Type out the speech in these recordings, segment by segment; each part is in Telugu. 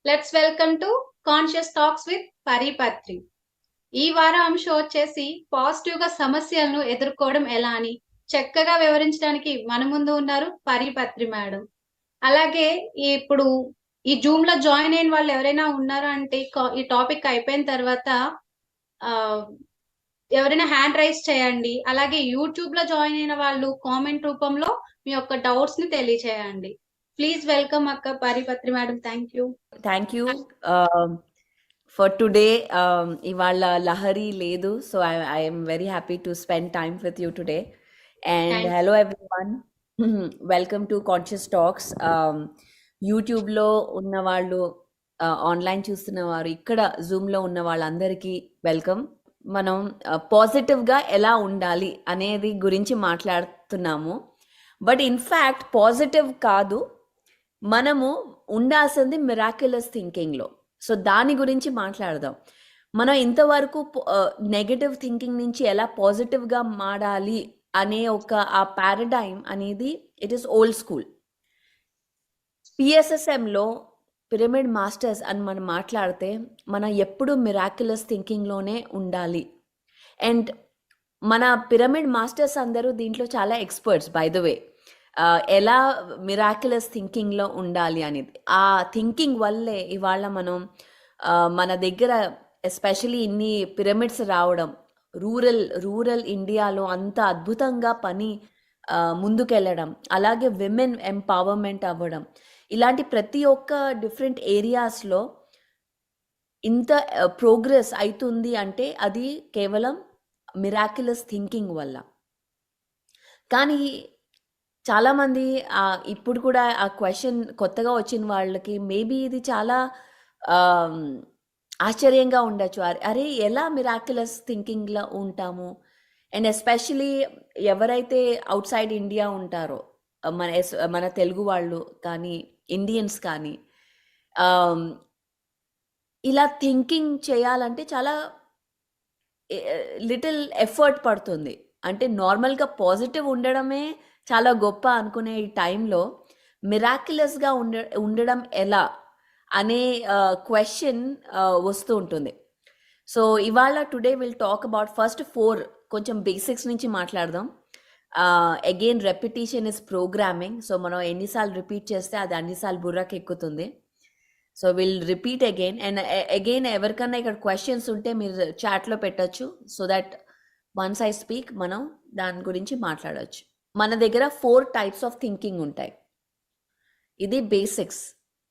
Let's welcome to conscious talks with Paripatri. ఈ వారం అంశం వచ్చేసి పాజిటివ్ గా సమస్యలను ఎదుర్కోవడం ఎలా అని చక్కగా వివరించడానికి మన ముందు ఉన్నారు పరిపత్రి మేడం. అలాగే ఇప్పుడు ఈ జూమ్ లో జాయిన్ అయిన వాళ్ళు ఎవరైనా ఉన్నారా అంటే ఈ టాపిక్ అయిపోయిన తర్వాత ఆ ఎవరైనా హ్యాండ్ రైజ్ చేయండి. అలాగే యూట్యూబ్ లో జాయిన్ అయిన వాళ్ళు కామెంట్ రూపంలో మీ యొక్క డౌట్స్ ని తెలియచేయండి. ప్లీజ్ వెల్కమ్ అక్క Paripatri madam. Thank you. Thank you for today. ఇవాళ లహరి లేదు, so I am very happy to spend time with you today. And thank hello everyone. Welcome to Conscious Talks. యూట్యూబ్లో ఉన్న వాళ్ళు, ఆన్లైన్ చూస్తున్న వారు, ఇక్కడ జూమ్లో ఉన్న వాళ్ళందరికీ వెల్కమ్. మనం పాజిటివ్గా ఎలా ఉండాలి అనేది గురించి మాట్లాడుతున్నాము. బట్ ఇన్ఫ్యాక్ట్ పాజిటివ్ కాదు, మనము ఉండాల్సింది మిరాక్యులస్ థింకింగ్లో. సో దాని గురించి మాట్లాడదాం. మనం ఇంతవరకు నెగటివ్ థింకింగ్ నుంచి ఎలా పాజిటివ్గా మారాలి అనే ఆ పారాడైమ్ అనేది ఇట్ ఈస్ ఓల్డ్ స్కూల్. పిఎస్ఎస్ఎంలో పిరమిడ్ మాస్టర్స్ అని మనం మాట్లాడితే మనం ఎప్పుడు మిరాక్యులస్ థింకింగ్లోనే ఉండాలి. అండ్ మన పిరమిడ్ మాస్టర్స్ అందరూ దీంట్లో చాలా ఎక్స్పర్ట్స్, బై ద వే. ఎలా మిరాక్యులస్ థింకింగ్లో ఉండాలి అనేది, ఆ థింకింగ్ వల్లే ఇవాళ మనం మన దగ్గర ఎస్పెషలీ ఇన్ని పిరమిడ్స్ రావడం, రూరల్ ఇండియాలో అంత అద్భుతంగా పని ముందుకెళ్ళడం, అలాగే విమెన్ ఎంపవర్మెంట్ అవ్వడం, ఇలాంటి ప్రతి ఒక్క డిఫరెంట్ ఏరియాస్లో ఇంత ప్రోగ్రెస్ అవుతుంది అంటే అది కేవలం మిరాక్యులస్ థింకింగ్ వల్ల. కానీ చాలామంది ఇప్పుడు కూడా ఆ క్వశ్చన్ కొత్తగా వచ్చిన వాళ్ళకి మేబీ ఇది చాలా ఆశ్చర్యంగా ఉండొచ్చు. అరే ఎలా మిరాక్యులస్ థింకింగ్లో ఉంటాము? అండ్ ఎస్పెషలీ ఎవరైతే అవుట్ సైడ్ ఇండియా ఉంటారో, మన తెలుగు వాళ్ళు కానీ ఇండియన్స్ కానీ, ఇలా థింకింగ్ చేయాలంటే చాలా లిటిల్ ఎఫర్ట్ పడుతుంది. అంటే నార్మల్గా పాజిటివ్ ఉండడమే చాలా గొప్ప అనుకునే ఈ టైంలో మిరాక్యులస్గా ఉండడం ఎలా అనే క్వశ్చన్ వస్తూ ఉంటుంది. సో ఇవాళ today will talk about first 4 కొంచెం బేసిక్స్ నుంచి మాట్లాడదాం. Again repetition is programming. So మనం ఎన్నిసార్లు రిపీట్ చేస్తే అది అన్నిసార్లు బుర్రకి ఎక్కుతుంది. So will repeat again and again. ఎవరికన్నా ఇక్కడ క్వశ్చన్స్ ఉంటే మీరు చాట్లో పెట్టచ్చు, so that once I speak మనం దాని గురించి మాట్లాడవచ్చు. మన దగ్గర 4 టైప్స్ ఆఫ్ థింకింగ్ ఉంటాయి. ఇది బేసిక్స్.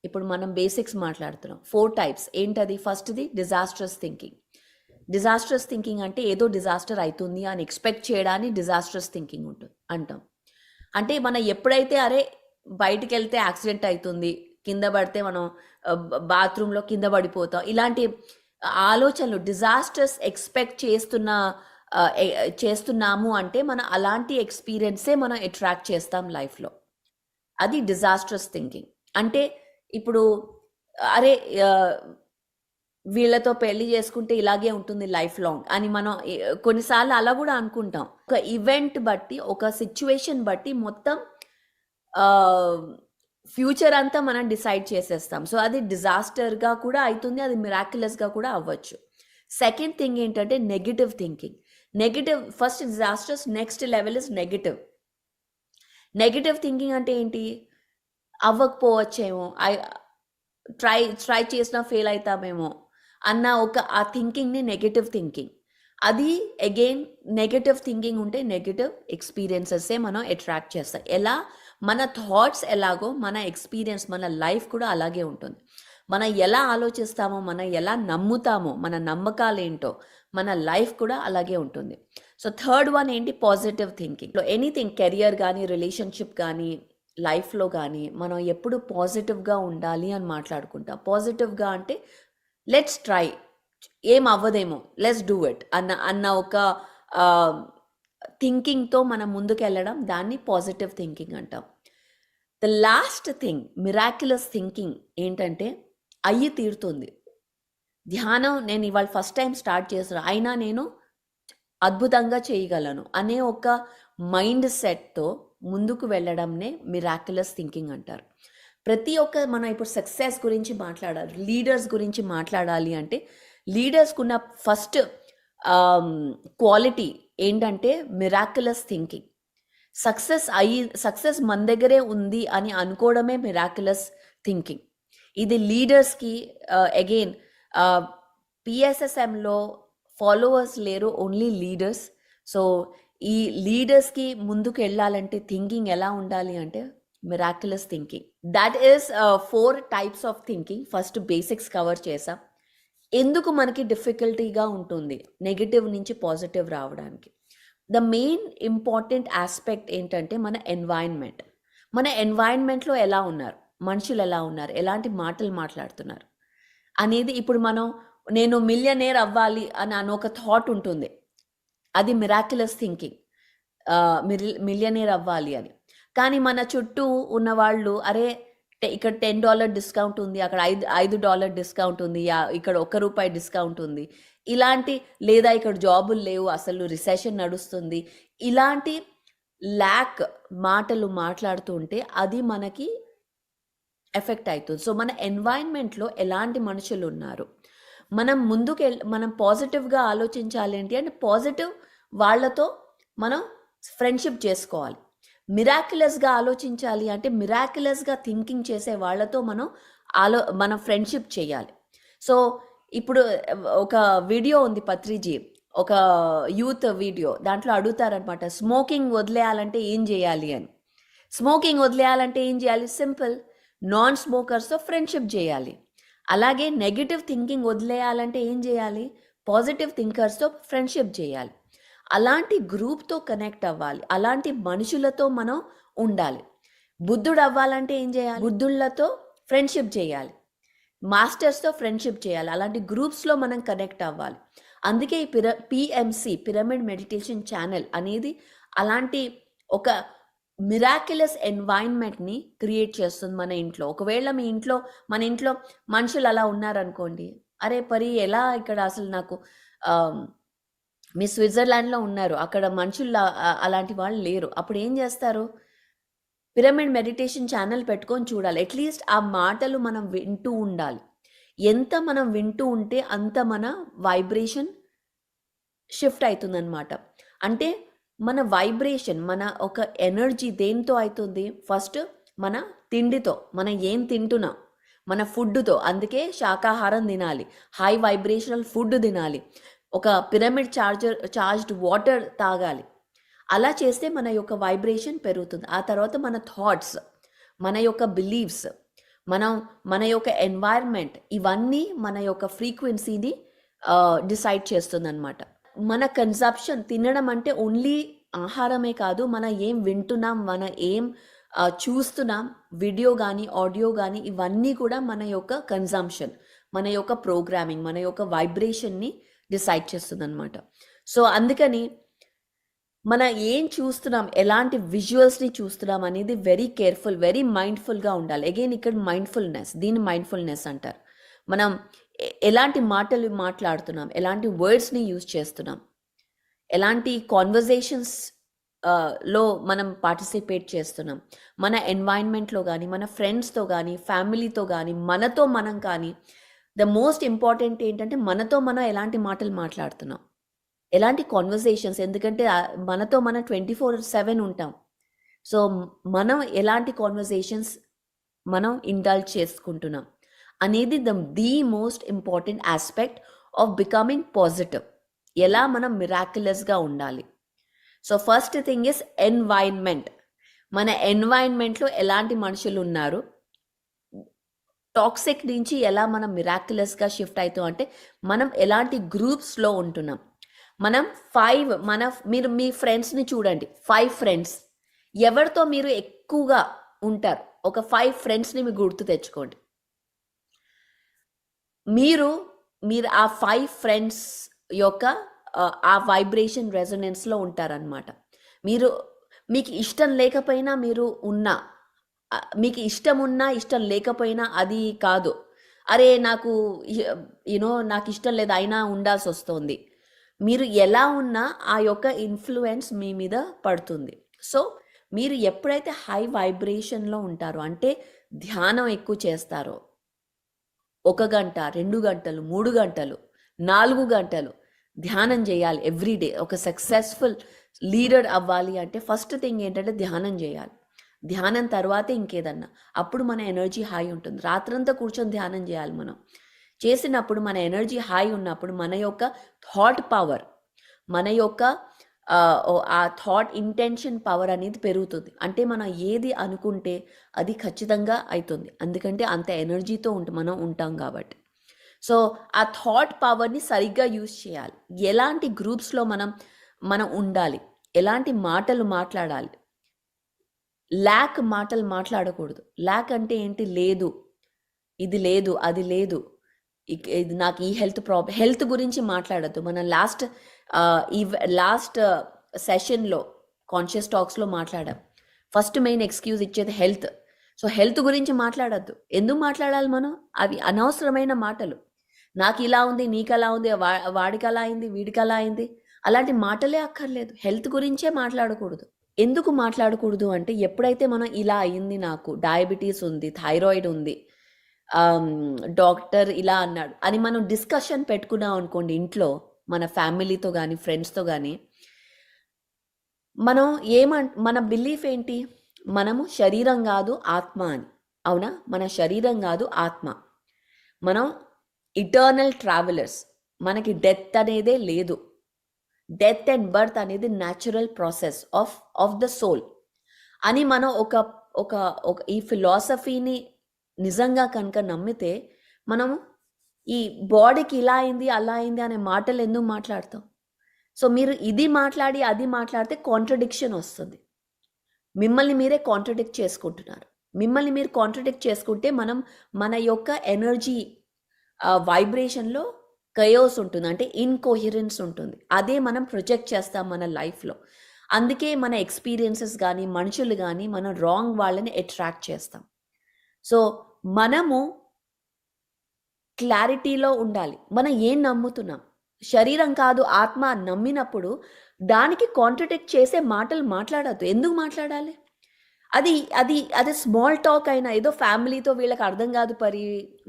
ఇప్పుడు మనం బేసిక్స్ మాట్లాడుతున్నాం. 4 టైప్స్ ఏంటది? ఫస్ట్ది డిజాస్ట్రస్ థింకింగ్. డిజాస్ట్రస్ థింకింగ్ అంటే ఏదో డిజాస్టర్ అవుతుంది అని ఎక్స్పెక్ట్ చేయడాన్ని డిజాస్ట్రస్ థింకింగ్ అంటాం. అంటే మనం ఎప్పుడైతే అరే బయటికి వెళ్తే యాక్సిడెంట్ అవుతుంది, కింద పడితే మనం బాత్రూంలో కింద పడిపోతాం, ఇలాంటి ఆలోచనలు డిజాస్టర్స్ ఎక్స్పెక్ట్ చేస్తున్నాము అంటే మనం అలాంటి ఎక్స్పీరియన్సే మనం అట్రాక్ట్ చేస్తాం లైఫ్లో. అది డిజాస్ట్రస్ థింకింగ్. అంటే ఇప్పుడు అరే వీళ్ళతో పెళ్లి చేసుకుంటే ఇలాగే ఉంటుంది లైఫ్ లాంగ్ అని మనం కొన్నిసార్లు అలా కూడా అనుకుంటాం. ఒక ఈవెంట్ బట్టి, ఒక సిచ్యువేషన్ బట్టి మొత్తం ఫ్యూచర్ అంతా మనం డిసైడ్ చేసేస్తాం. సో అది డిజాస్టర్గా కూడా అవుతుంది, అది మిరాక్యులస్గా కూడా అవ్వచ్చు. సెకండ్ థింగ్ ఏంటంటే negative thinking. Negative, first disasters, next level is negative. Negative thinking అంటే ఏంటి? అవ్వకపోవచ్చేమో, ట్రై చేసినా ఫెయిల్ అవుతామేమో అన్న ఆ థింకింగ్ని నెగిటివ్ థింకింగ్. అది అగైన్ నెగిటివ్ థింకింగ్ ఉంటే నెగిటివ్ ఎక్స్పీరియన్సెస్సే మనం అట్రాక్ట్ చేస్తాం. ఎలా మన థాట్స్ ఎలాగో మన ఎక్స్పీరియన్స్, మన లైఫ్ కూడా అలాగే ఉంటుంది. మనం ఎలా ఆలోచిస్తామో, మనం ఎలా నమ్ముతామో, మన నమ్మకాలు ఏంటో, మన లైఫ్ కూడా అలాగే ఉంటుంది. సో థర్డ్ వన్ ఏంటి? Positive thinking. ఎనీథింగ్, కెరియర్ కానీ, రిలేషన్షిప్ కానీ, లైఫ్లో కానీ మనం ఎప్పుడు పాజిటివ్గా ఉండాలి అని మాట్లాడుకుంటాం. పాజిటివ్గా అంటే లెట్స్ ట్రై, ఏం అవ్వదేమో, లెట్స్ డూ ఇట్ అన్న ఒక థింకింగ్తో మనం ముందుకెళ్ళడం, దాన్ని పాజిటివ్ థింకింగ్ అంటాం. The last thing, miraculous thinking ఏంటంటే అయ్యి తీరుతుంది. ధ్యానం నేను ఇవాళ ఫస్ట్ టైం స్టార్ట్ చేస్తాను, అయినా నేను అద్భుతంగా చేయగలను అనే ఒక మైండ్ సెట్తో ముందుకు వెళ్ళడంనే మిరాక్యులస్ థింకింగ్ అంటారు. ప్రతి ఒక్క మనం ఇప్పుడు సక్సెస్ గురించి మాట్లాడాలి, లీడర్స్ గురించి మాట్లాడాలి అంటే లీడర్స్కున్న ఫస్ట్ క్వాలిటీ ఏంటంటే మిరాక్యులస్ థింకింగ్. సక్సెస్ మన దగ్గరే ఉంది అని అనుకోవడమే మిరాక్యులస్ థింకింగ్. ఇది లీడర్స్కి అగైన్ పిఎస్ఎస్ఎంలో ఫాలోవర్స్ లేరు, ఓన్లీ లీడర్స్. సో ఈ లీడర్స్కి ముందుకు వెళ్ళాలంటే థింకింగ్ ఎలా ఉండాలి అంటే miraculous thinking. That is 4 types of thinking. First basics cover చేసాం. ఎందుకు మనకి డిఫికల్టీగా ఉంటుంది నెగిటివ్ నుంచి పాజిటివ్ రావడానికి? ద మెయిన్ ఇంపార్టెంట్ ఆస్పెక్ట్ ఏంటంటే మన ఎన్వైరన్మెంట్. మన ఎన్వైరన్మెంట్లో ఎలా ఉన్నారు, మనుషులు ఎలా ఉన్నారు, ఎలాంటి మాటలు మాట్లాడుతున్నారు అనేది. ఇప్పుడు నేను మిలియనేర్ అవ్వాలి అని ఒక థాట్ ఉంటుంది, అది మిరాక్యులస్ థింకింగ్, మిలియనేర్ అవ్వాలి అని. కానీ మన చుట్టూ ఉన్న వాళ్ళు అరే ఇక్కడ $10 డిస్కౌంట్ ఉంది, అక్కడ $5 డిస్కౌంట్ ఉంది, ఇక్కడ ₹1 డిస్కౌంట్ ఉంది, ఇలాంటి, లేదా ఇక్కడ జాబులు లేవు, అసలు రిసెషన్ నడుస్తుంది, ఇలాంటి ల్యాక్ మాటలు మాట్లాడుతూ ఉంటే అది మనకి ఎఫెక్ట్ అవుతుంది. సో మన ఎన్వైరన్మెంట్లో ఎలాంటి మనుషులు ఉన్నారు, మనం పాజిటివ్గా ఆలోచించాలి ఏంటి అంటే పాజిటివ్ వాళ్ళతో మనం ఫ్రెండ్షిప్ చేసుకోవాలి. మిరాక్యులస్గా ఆలోచించాలి అంటే మిరాక్యులస్గా థింకింగ్ చేసే వాళ్ళతో మనం ఫ్రెండ్షిప్ చేయాలి. సో ఇప్పుడు ఒక వీడియో ఉంది పత్రిజీ, ఒక యూత్ వీడియో, దాంట్లో అడుగుతారనమాట స్మోకింగ్ వదిలేయాలంటే ఏం చేయాలి అని. స్మోకింగ్ వదిలేయాలంటే ఏం చేయాలి? సింపుల్, నాన్ స్మోకర్స్తో ఫ్రెండ్షిప్ చేయాలి. అలాగే నెగిటివ్ థింకింగ్ వదిలేయాలంటే ఏం చేయాలి? పాజిటివ్ థింకర్స్తో ఫ్రెండ్షిప్ చేయాలి. అలాంటి గ్రూప్తో కనెక్ట్ అవ్వాలి, అలాంటి మనుషులతో మనం ఉండాలి. బుద్ధుడు అవ్వాలంటే ఏం చేయాలి? బుద్ధుళ్ళతో ఫ్రెండ్షిప్ చేయాలి, మాస్టర్స్తో ఫ్రెండ్షిప్ చేయాలి, అలాంటి గ్రూప్స్లో మనం కనెక్ట్ అవ్వాలి. అందుకే ఈ పిఎంసి పిరమిడ్ మెడిటేషన్ ఛానల్ అనేది అలాంటి ఒక మిరాక్యులస్ ఎన్వైరన్మెంట్ని క్రియేట్ చేస్తుంది మన ఇంట్లో. ఒకవేళ మన ఇంట్లో మనుషులు అలా ఉన్నారనుకోండి, అరే పరి ఎలా ఇక్కడ అసలు నాకు మీ స్విట్జర్లాండ్లో ఉన్నారు, అక్కడ మనుషులు అలాంటి వాళ్ళు లేరు, అప్పుడు ఏం చేస్తారు? పిరమిడ్ మెడిటేషన్ ఛానల్ పెట్టుకొని చూడాలి. అట్లీస్ట్ ఆ మాటలు మనం వింటూ ఉండాలి. ఎంత మనం వింటూ ఉంటే అంత మన వైబ్రేషన్ షిఫ్ట్ అవుతుందన్నమాట. అంటే మన వైబ్రేషన్, మన ఒక ఎనర్జీ దేంతో అవుతుంది? ఫస్ట్ మన తిండితో, మనం ఏం తింటున్నాం, మన ఫుడ్తో. అందుకే శాకాహారం తినాలి, హై వైబ్రేషనల్ ఫుడ్ తినాలి, ఒక పిరమిడ్ చార్జ్డ్ వాటర్ తాగాలి. అలా చేస్తే మన యొక్క వైబ్రేషన్ పెరుగుతుంది. ఆ తర్వాత మన థాట్స్, మన యొక్క బిలీవ్స్, మన యొక్క ఎన్వైరన్మెంట్, ఇవన్నీ మన యొక్క ఫ్రీక్వెన్సీని డిసైడ్ చేస్తుంది అనమాట. మన కన్సంప్షన్, తినడం అంటే ఓన్లీ ఆహారమే కాదు, మనం ఏం వింటున్నాం, మనం ఏం చూస్తున్నాం, వీడియో కానీ ఆడియో కానీ, ఇవన్నీ కూడా మన యొక్క కన్సంప్షన్, మన యొక్క ప్రోగ్రామింగ్, మన యొక్క వైబ్రేషన్ని డిసైడ్ చేస్తుంది అనమాట. సో అందుకని మనం ఏం చూస్తున్నాం, ఎలాంటి విజువల్స్ని చూస్తున్నాం అనేది వెరీ కేర్ఫుల్, వెరీ మైండ్ఫుల్గా ఉండాలి. అగైన్ ఇక్కడ మైండ్ఫుల్నెస్, దీన్ని మైండ్ఫుల్నెస్ అంటారు. మనం ఎలాంటి మాటలు మాట్లాడుతున్నాం, ఎలాంటి వర్డ్స్ని యూజ్ చేస్తున్నాం, ఎలాంటి కాన్వర్జేషన్స్ లో మనం పార్టిసిపేట్ చేస్తున్నాం, మన ఎన్వైరన్మెంట్లో కానీ, మన ఫ్రెండ్స్తో కానీ, ఫ్యామిలీతో కానీ, మనతో మనం కానీ. ద మోస్ట్ ఇంపార్టెంట్ ఏంటంటే మనతో మనం ఎలాంటి మాటలు మాట్లాడుతున్నాం, ఎలాంటి కాన్వర్జేషన్స్. ఎందుకంటే మనతో మనం 24/7 ఉంటాం. సో మనం ఎలాంటి కాన్వర్జేషన్స్ మనం ఇండల్జ్ చేసుకుంటున్నాం అనేది the most important aspect of becoming positive. ఎలా మనం మిరాక్యులస్గా ఉండాలి. So first thing is environment. మన ఎన్వైరన్మెంట్లో ఎలాంటి మనుషులు ఉన్నారు, టాక్సిక్ నుంచి ఎలా మనం మిరాక్యులస్గా షిఫ్ట్ అవుతాం అంటే మనం ఎలాంటి గ్రూప్స్లో ఉంటున్నాం. మీరు మీ ఫ్రెండ్స్ని చూడండి, 5 ఫ్రెండ్స్, ఎవరితో మీరు ఎక్కువగా ఉంటారు, ఒక 5 ఫ్రెండ్స్ని మీరు గుర్తు తెచ్చుకోండి. మీరు ఆ 5 ఫ్రెండ్స్ యొక్క ఆ వైబ్రేషన్ రెజొనెన్స్లో ఉంటారనమాట. మీకు ఇష్టం లేకపోయినా మీకు ఇష్టం ఉన్నా ఇష్టం లేకపోయినా అది కాదు, అరే నాకు నాకు ఇష్టం లేదు అయినా ఉండాల్సి వస్తుంది. మీరు ఎలా ఉన్నా ఆ యొక్క ఇన్ఫ్లుయెన్స్ మీ మీద పడుతుంది. సో మీరు ఎప్పుడైతే హై వైబ్రేషన్లో ఉంటారో, అంటే ధ్యానం ఎక్కువ చేస్తారో 1 గంట 2 గంటలు 3 గంటలు 4 గంటలు ధ్యానం చేయాలి ఎవ్రీడే. ఒక సక్సెస్ఫుల్ లీడర్ అవ్వాలి అంటే ఫస్ట్ థింగ్ ఏంటంటే ధ్యానం చేయాలి. ధ్యానం తర్వాతే ఇంకేదన్నా. అప్పుడు మన ఎనర్జీ హై ఉంటుంది. రాత్రంతా కూర్చొని ధ్యానం చేయాలి మనం. చేసినప్పుడు మన ఎనర్జీ హై ఉన్నప్పుడు మన యొక్క థాట్ పవర్, మన యొక్క ఆ థాట్ ఇంటెన్షన్ పవర్ అనేది పెరుగుతుంది. అంటే మనం ఏది అనుకుంటే అది ఖచ్చితంగా అవుతుంది. ఎందుకంటే అంత ఎనర్జీతో మనం ఉంటాం కాబట్టి. సో ఆ థాట్ పవర్ని సరిగ్గా యూజ్ చేయాలి. ఎలాంటి గ్రూప్స్లో మనం ఉండాలి, ఎలాంటి మాటలు మాట్లాడాలి. ల్యాక్ మాటలు మాట్లాడకూడదు. ల్యాక్ అంటే ఏంటి? లేదు, ఇది లేదు, అది లేదు, ఇది నాకు ఈ హెల్త్ గురించి మాట్లాడద్దు. మనం లాస్ట్ సెషన్లో కాన్షియస్ టాక్స్లో మాట్లాడాం. ఫస్ట్ మెయిన్ ఎక్స్క్యూజ్ ఇచ్చేది హెల్త్. సో హెల్త్ గురించి మాట్లాడద్దు. ఎందుకు మాట్లాడాలి మనం? అవి అనవసరమైన మాటలు. నాకు ఇలా ఉంది, నీకు అలా ఉంది, వాడికి అలా అయింది, వీడికి అలా అయింది, అలాంటి మాటలే అక్కర్లేదు. హెల్త్ గురించే మాట్లాడకూడదు. ఎందుకు మాట్లాడకూడదు అంటే ఎప్పుడైతే మనం ఇలా అయింది, నాకు డయాబెటీస్ ఉంది, థైరాయిడ్ ఉంది, డాక్టర్ ఇలా అన్నాడు అని మనం డిస్కషన్ పెట్టుకున్నాం అనుకోండి ఇంట్లో, మన ఫ్యామిలీతో కానీ ఫ్రెండ్స్తో కానీ, మన బిలీఫ్ ఏంటి? మనము శరీరం కాదు ఆత్మ అని. అవునా? మన శరీరం కాదు ఆత్మ. మనం ఇటర్నల్ ట్రావెలర్స్. మనకి డెత్ అనేదే లేదు. డెత్ అండ్ బర్త్ అనేది natural process of the soul అని మనం ఒక ఈ ఫిలాసఫీని నిజంగా కనుక నమ్మితే మనము ఈ బాడీకి ఇలా అయింది అలా అయింది అనే మాటలు ఎందుకు మాట్లాడతాం? సో మీరు ఇది మాట్లాడి అది మాట్లాడితే కాంట్రడిక్షన్ వస్తుంది. మిమ్మల్ని మీరే కాంట్రడిక్ట్ చేసుకుంటున్నారు. మిమ్మల్ని మీరు కాంట్రడిక్ట్ చేసుకుంటే మన యొక్క ఎనర్జీ వైబ్రేషన్లో కయోస్ ఉంటుంది, అంటే ఇన్కోహిరెన్స్ ఉంటుంది. అదే మనం ప్రొజెక్ట్ చేస్తాం మన లైఫ్లో. అందుకే మన ఎక్స్పీరియన్సెస్ కానీ మనుషులు కానీ మనం రాంగ్ వాళ్ళని అట్రాక్ట్ చేస్తాం. సో మనము క్లారిటీలో ఉండాలి. మనం ఏం నమ్ముతున్నాం? శరీరం కాదు ఆత్మ నమ్మినప్పుడు దానికి కాంట్రడిక్ట్ చేసే మాటలు మాట్లాడద్దు. ఎందుకు మాట్లాడాలి? అది స్మాల్ టాక్ అయినా, ఏదో ఫ్యామిలీతో వీళ్ళకి అర్థం కాదు పరి,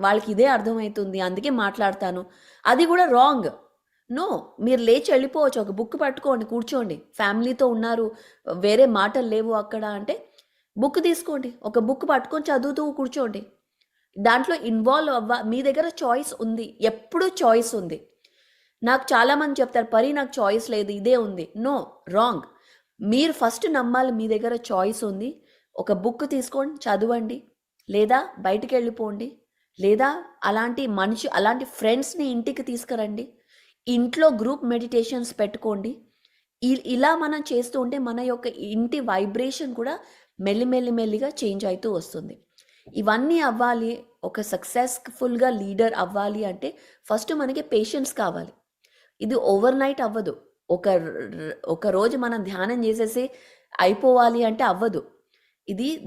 వాళ్ళకి ఇదే అర్థమవుతుంది అందుకే మాట్లాడతాను, అది కూడా రాంగ్. నో, మీరు లేచి వెళ్ళిపోవచ్చు. ఒక బుక్ పట్టుకోండి, కూర్చోండి. ఫ్యామిలీతో ఉన్నారు, వేరే మాటలు లేవు అక్కడ అంటే బుక్ తీసుకోండి, ఒక బుక్ పట్టుకొని చదువుతూ కూర్చోండి. దాంట్లో ఇన్వాల్వ్ మీ దగ్గర చాయిస్ ఉంది, ఎప్పుడూ చాయిస్ ఉంది. నాకు చాలామంది చెప్తారు, పరి నాకు చాయిస్ లేదు, ఇదే ఉంది. No, wrong. మీరు ఫస్ట్ నమ్మాలి మీ దగ్గర చాయిస్ ఉంది. ఒక బుక్ తీసుకొని చదవండి, లేదా బయటికి వెళ్ళిపోండి, లేదా అలాంటి ఫ్రెండ్స్ని ఇంటికి తీసుకురండి, ఇంట్లో గ్రూప్ మెడిటేషన్స్ పెట్టుకోండి. ఇలా మనం చేస్తూ ఉంటే మన యొక్క ఇంటి వైబ్రేషన్ కూడా మెల్లిగా చేంజ్ అవుతూ వస్తుంది. ఇవన్నీ అవ్వాలి. ఒక సక్సెస్ఫుల్గా లీడర్ అవ్వాలి అంటే ఫస్ట్ మనకి పేషెన్స్ కావాలి. ఇది ఓవర్ నైట్ అవ్వదు. ఒక రోజు మనం ధ్యానం చేసేసి అయిపోవాలి అంటే అవ్వదు.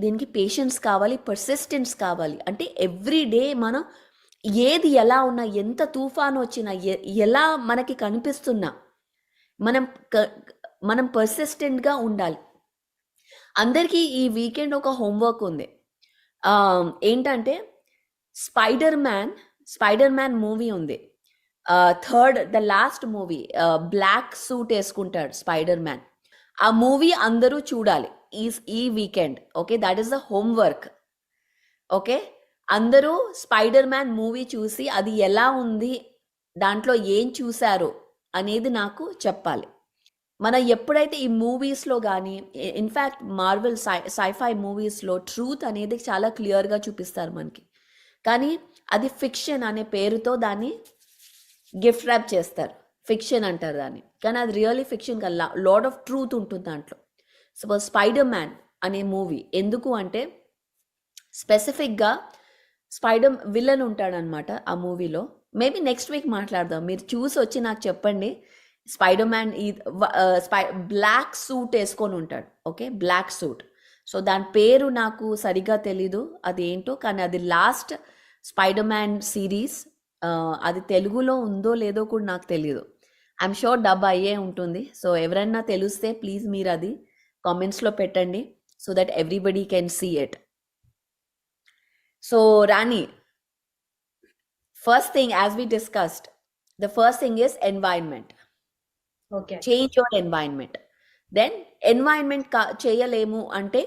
దీనికి పేషెన్స్ కావాలి, పర్సిస్టెన్స్ కావాలి. అంటే ఎవ్రీ డే మనం ఏది ఎలా ఉన్నా, ఎంత తుఫాను వచ్చినా, ఎలా మనకి కనిపిస్తున్నా మనం పర్సిస్టెంట్గా ఉండాలి. అందరికీ ఈ వీకెండ్ ఒక హోంవర్క్ ఉంది. ఏంటంటే స్పైడర్ మ్యాన్ మూవీ ఉంది. The last movie, black suit వేసుకుంటాడు స్పైడర్ మ్యాన్. ఆ మూవీ అందరూ చూడాలి ఈ weekend. Okay, that is the homework. Okay, అందరూ స్పైడర్ మ్యాన్ మూవీ చూసి అది ఎలా ఉంది, దాంట్లో ఏం చూశారు అనేది నాకు చెప్పాలి. మనం ఎప్పుడైతే ఈ మూవీస్లో కానీ, ఇన్ఫ్యాక్ట్ మార్వెల్ సైఫై మూవీస్లో ట్రూత్ అనేది చాలా క్లియర్గా చూపిస్తారు మనకి, కానీ అది ఫిక్షన్ అనే పేరుతో దాన్ని గిఫ్ట్ ర్యాప్ చేస్తారు. ఫిక్షన్ అంటారు దాన్ని, కానీ అది రియల్లీ ఫిక్షన్ కాదు. లాట్ ఆఫ్ ట్రూత్ ఉంటుంది దాంట్లో. సపోజ్ స్పైడర్ మ్యాన్ అనే మూవీ ఎందుకు అంటే, స్పెసిఫిక్గా స్పైడర్ విలన్ ఉంటాడనమాట ఆ మూవీలో. మేబీ నెక్స్ట్ వీక్ మాట్లాడదాం, మీరు చూసి వచ్చి నాకు చెప్పండి. స్పైడర్ మ్యాన్ బ్లాక్ సూట్ వేసుకొని ఉంటాడు. Okay, black suit. సో దాని పేరు నాకు సరిగా తెలీదు అది ఏంటో, కానీ అది లాస్ట్ స్పైడర్ మ్యాన్ సిరీస్. అది తెలుగులో ఉందో లేదో కూడా నాకు తెలియదు. ఐఎమ్ షూర్ డబ్ అయ్యే ఉంటుంది. సో ఎవరైనా తెలిస్తే ప్లీజ్ మీరు అది కామెంట్స్లో పెట్టండి, so that everybody can see it. So Rani, first thing, as we discussed, the first thing is environment. Okay. Change your environment. Then environment చేయలేము అంటే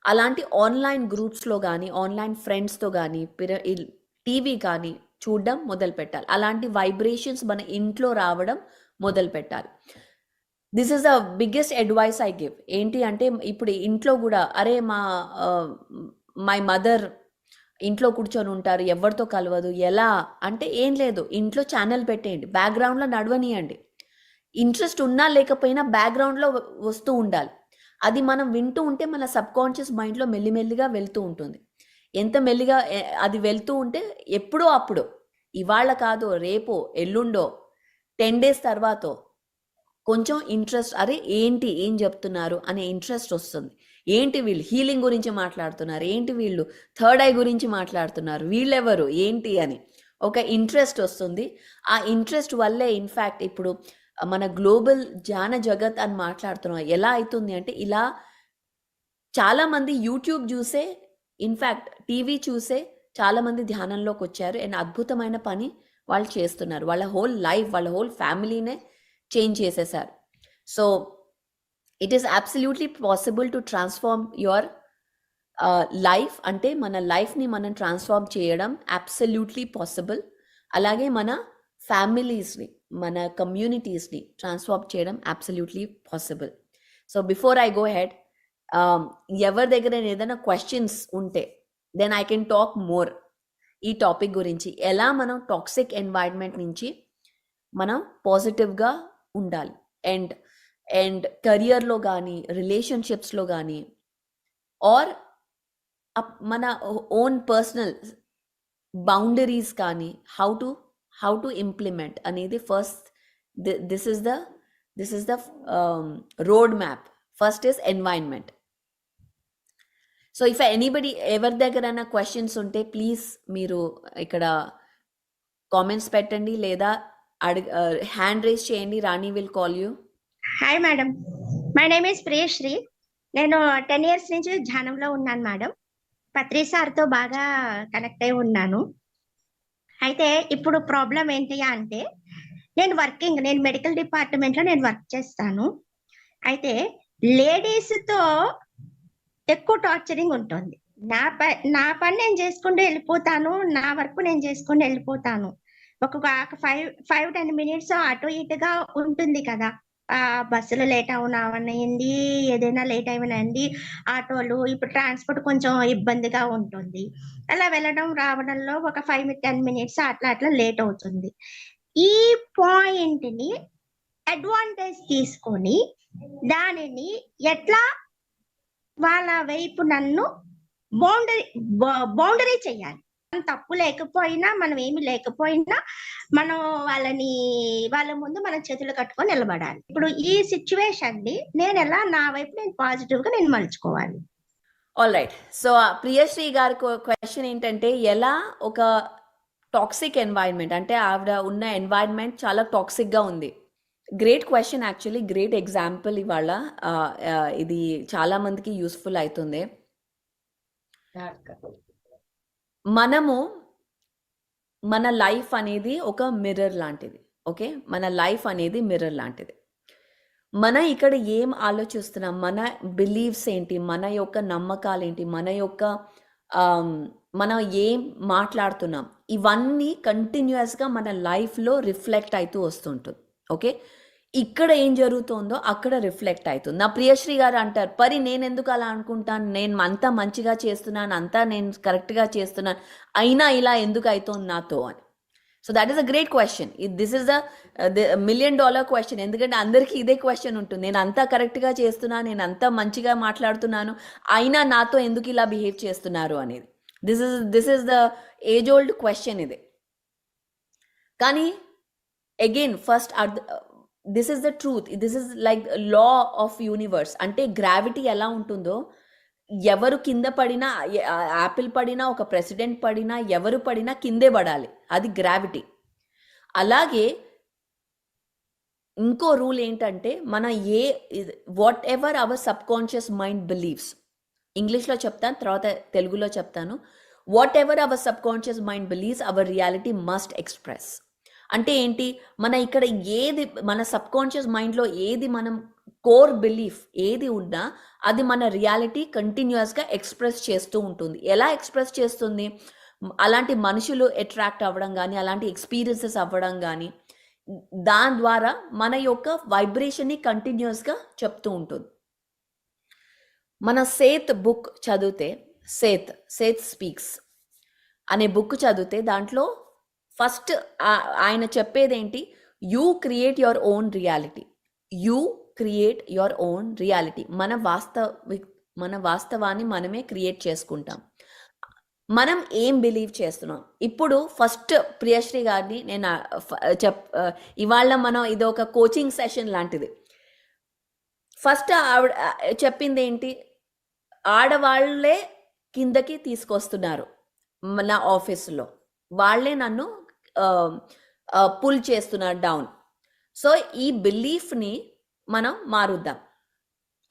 అలాంటి ఆన్లైన్ గ్రూప్స్లో కానీ ఆన్లైన్ ఫ్రెండ్స్తో కానీ టీవీ కానీ చూడడం మొదలు పెట్టాలి. అలాంటి వైబ్రేషన్స్ మన ఇంట్లో రావడం మొదలు పెట్టాలి. This is the biggest advice I give. ఏంటి అంటే ఇప్పుడు ఇంట్లో కూడా అరే మై మదర్ ఇంట్లో కూర్చొని ఉంటారు, ఎవరితో కలవదు, ఎలా అంటే ఏం లేదు, ఇంట్లో ఛానల్ పెట్టేయండి, బ్యాక్గ్రౌండ్లో నడవనియండి. ఇంట్రెస్ట్ ఉన్నా లేకపోయినా బ్యాక్గ్రౌండ్లో వస్తూ ఉండాలి. అది మనం వింటూ ఉంటే మన సబ్కాన్షియస్ మైండ్లో మెల్లిమెల్లిగా వెళ్తూ ఉంటుంది. ఎంత మెల్లిగా అది వెళ్తూ ఉంటే ఎప్పుడో అప్పుడు, ఇవాళ కాదు, రేపో ఎల్లుండో 10 days తర్వాత కొంచెం ఇంట్రెస్ట్, అరే ఏంటి ఏం చెప్తున్నారు అనే ఇంట్రెస్ట్ వస్తుంది. ఏంటి వీళ్ళు హీలింగ్ గురించి మాట్లాడుతున్నారు, ఏంటి వీళ్ళు థర్డ్ ఐ గురించి మాట్లాడుతున్నారు, వీళ్ళెవరు ఏంటి అని ఒక ఇంట్రెస్ట్ వస్తుంది. ఆ ఇంట్రెస్ట్ వల్లే ఇన్ఫ్యాక్ట్ ఇప్పుడు మన గ్లోబల్ ధ్యాన జగత్ అని మాట్లాడుతున్నాం. ఎలా అవుతుంది అంటే ఇలా చాలామంది యూట్యూబ్ చూసే, ఇన్ఫ్యాక్ట్ టీవీ చూసే చాలామంది ధ్యానంలోకి వచ్చారు. అండ్ అద్భుతమైన పని వాళ్ళు చేస్తున్నారు. వాళ్ళ హోల్ లైఫ్, వాళ్ళ హోల్ ఫ్యామిలీనే చేంజ్ చేసేసారు. So it is absolutely possible to transform your life. అంటే మన లైఫ్ని మనం ట్రాన్స్ఫార్మ్ చేయడం అబ్సల్యూట్లీ పాసిబుల్. అలాగే మన ఫ్యామిలీస్ని, మన కమ్యూనిటీస్ని ట్రాన్స్ఫార్మ్ చేయడం absolutely possible. So before I go ahead, ఎవరి దగ్గర ఏదైనా క్వశ్చన్స్ ఉంటే then I can talk more ఈ టాపిక్ గురించి. ఎలా మనం టాక్సిక్ ఎన్వైరన్మెంట్ నుంచి మనం పాజిటివ్గా ఉండాలి. అండ్ కెరియర్లో కానీ రిలేషన్షిప్స్లో కానీ ఆర్ మన ఓన్ పర్సనల్ బౌండరీస్ కానీ హౌ టు ఇంప్లిమెంట్ అనేది first. This is the road map. First is environment. So if anybody ఎవరి దగ్గరైనా క్వశ్చన్స్ ఉంటే ప్లీజ్ మీరు ఇక్కడ కామెంట్స్ పెట్టండి లేదా హ్యాండ్ రేస్ చేయండి. Rani will call you. Hi madam, my name is Priyashree. నేను 10 years నుంచి ధ్యానంలో ఉన్నాను మేడం. పత్రి సార్తో బాగా కనెక్ట్ అయి ఉన్నాను. అయితే ఇప్పుడు ప్రాబ్లం ఏంటి అంటే నేను మెడికల్ డిపార్ట్మెంట్లో నేను వర్క్ చేస్తాను. అయితే లేడీస్తో ఎక్కువ టార్చరింగ్ ఉంటుంది. నా పని నేను చేసుకుంటూ వెళ్ళిపోతాను, నా వర్క్ నేను చేసుకుంటూ వెళ్ళిపోతాను. ఒక 5-10 minutes అటు ఇటుగా ఉంటుంది కదా. బస్సులు లేట్ అవనయ్యింది, ఏదైనా లేట్ అయినండి, ఆటోలు, ఇప్పుడు ట్రాన్స్పోర్ట్ కొంచెం ఇబ్బందిగా ఉంటుంది. అలా వెళ్ళడం రావడంలో ఒక 5-10 minutes అట్లా లేట్ అవుతుంది. ఈ పాయింట్ ని అడ్వాంటేజ్ తీసుకొని దానిని ఎట్లా వాళ్ళ వైపు నన్ను బౌండరీ చేయాలి. తప్పు లేకపోయినా, మనం ఏమి లేకపోయినా మనం వాళ్ళ ముందు మనం చేతులు కట్టుకొని నిలబడాలి. ఇప్పుడు ఈ సిచ్యువేషన్ ని నేను ఎలా నా వైపు నేను పాజిటివ్ గా నేను మలుచుకోవాలి. All right. సో ప్రియశ్రీ గారి క్వశ్చన్ ఏంటంటే ఎలా ఒక టాక్సిక్ ఎన్వైరన్మెంట్, అంటే ఆవిడ ఉన్న ఎన్వైరన్మెంట్ చాలా టాక్సిక్గా ఉంది. Great question, actually great example ఇవాళ. ఇది చాలా మందికి యూస్ఫుల్ అవుతుంది. మనము మన లైఫ్ అనేది ఒక మిర్రర్ లాంటిది. ఓకే, మన లైఫ్ అనేది మిర్రర్ లాంటిది. మన ఇక్కడ ఏం ఆలోచిస్తున్నాం, మన బిలీవ్స్ ఏంటి, మన యొక్క నమ్మకాలు ఏంటి, మనం ఏం మాట్లాడుతున్నాం, ఇవన్నీ కంటిన్యూస్గా మన లైఫ్లో రిఫ్లెక్ట్ అవుతూ వస్తుంటుంది. ఓకే, ఇక్కడ ఏం జరుగుతుందో అక్కడ రిఫ్లెక్ట్ అవుతుంది. నా ప్రియశ్రీ గారు అంటారు, పరి నేను ఎందుకు అలా అనుకుంటాను, నేను అంతా మంచిగా చేస్తున్నాను, అంతా నేను కరెక్ట్గా చేస్తున్నాను, అయినా ఇలా ఎందుకు అవుతుంది నాతో అని. So that is a great question. This is the $1 million question. ఎందుకంటే అందరికీ ఇదే క్వశ్చన్ ఉంటుంది, నేను అంతా కరెక్ట్గా చేస్తున్నాను, నేను అంతా మంచిగా మాట్లాడుతున్నాను, అయినా నాతో ఎందుకు ఇలా బిహేవ్ చేస్తున్నారు అనేది. This is the age old question ఇది. కానీ again first this is the truth. This is like law of universe. అంటే గ్రావిటీ ఎలా ఉంటుందో, ఎవరు కింద పడినా, యాపిల్ పడినా, ఒక ప్రెసిడెంట్ పడినా, ఎవరు పడినా కిందే పడాలి, అది గ్రావిటీ. అలాగే ఇంకో రూల్ ఏంటంటే మన whatever our subconscious mind believes, ఇంగ్లీష్లో చెప్తాను తర్వాత తెలుగులో చెప్తాను. Whatever our subconscious mind believes our reality must express. అంటే ఏంటి, మన ఇక్కడ ఏది మన సబ్ కాన్షియస్ మైండ్లో ఏది మనం కోర్ బిలీఫ్ ఏది ఉన్నా అది మన రియాలిటీ కంటిన్యూస్గా ఎక్స్ప్రెస్ చేస్తూ ఉంటుంది. ఎలా ఎక్స్ప్రెస్ చేస్తుంది? అలాంటి మనుషులు అట్రాక్ట్ అవ్వడం కానీ, అలాంటి ఎక్స్పీరియన్సెస్ అవ్వడం కానీ, దాని ద్వారా మన యొక్క వైబ్రేషన్ని కంటిన్యూస్గా చెప్తూ ఉంటుంది. మన సేత్ బుక్ చదివితే, సేత్ స్పీక్స్ అనే బుక్ చదివితే దాంట్లో ఫస్ట్ ఆయన చెప్పేదేంటి, you create your own reality. You create your own reality. మన వాస్తవాన్ని మనమే క్రియేట్ చేసుకుంటాం. మనం ఏం బిలీవ్ చేస్తున్నాం. ఇప్పుడు ఫస్ట్ ప్రియశ్రీ గారిని నేను ఇవాళ మనం ఇది ఒక కోచింగ్ సెషన్ లాంటిది. ఫస్ట్ ఆవిడ చెప్పింది ఏంటి, ఆడవాళ్లే కిందకి తీసుకొస్తున్నారు నా ఆఫీసులో, వాళ్ళే నన్ను పుల్ చేస్తున్నారు డౌన్. సో ఈ బిలీఫ్ని మనం మారుద్దాం.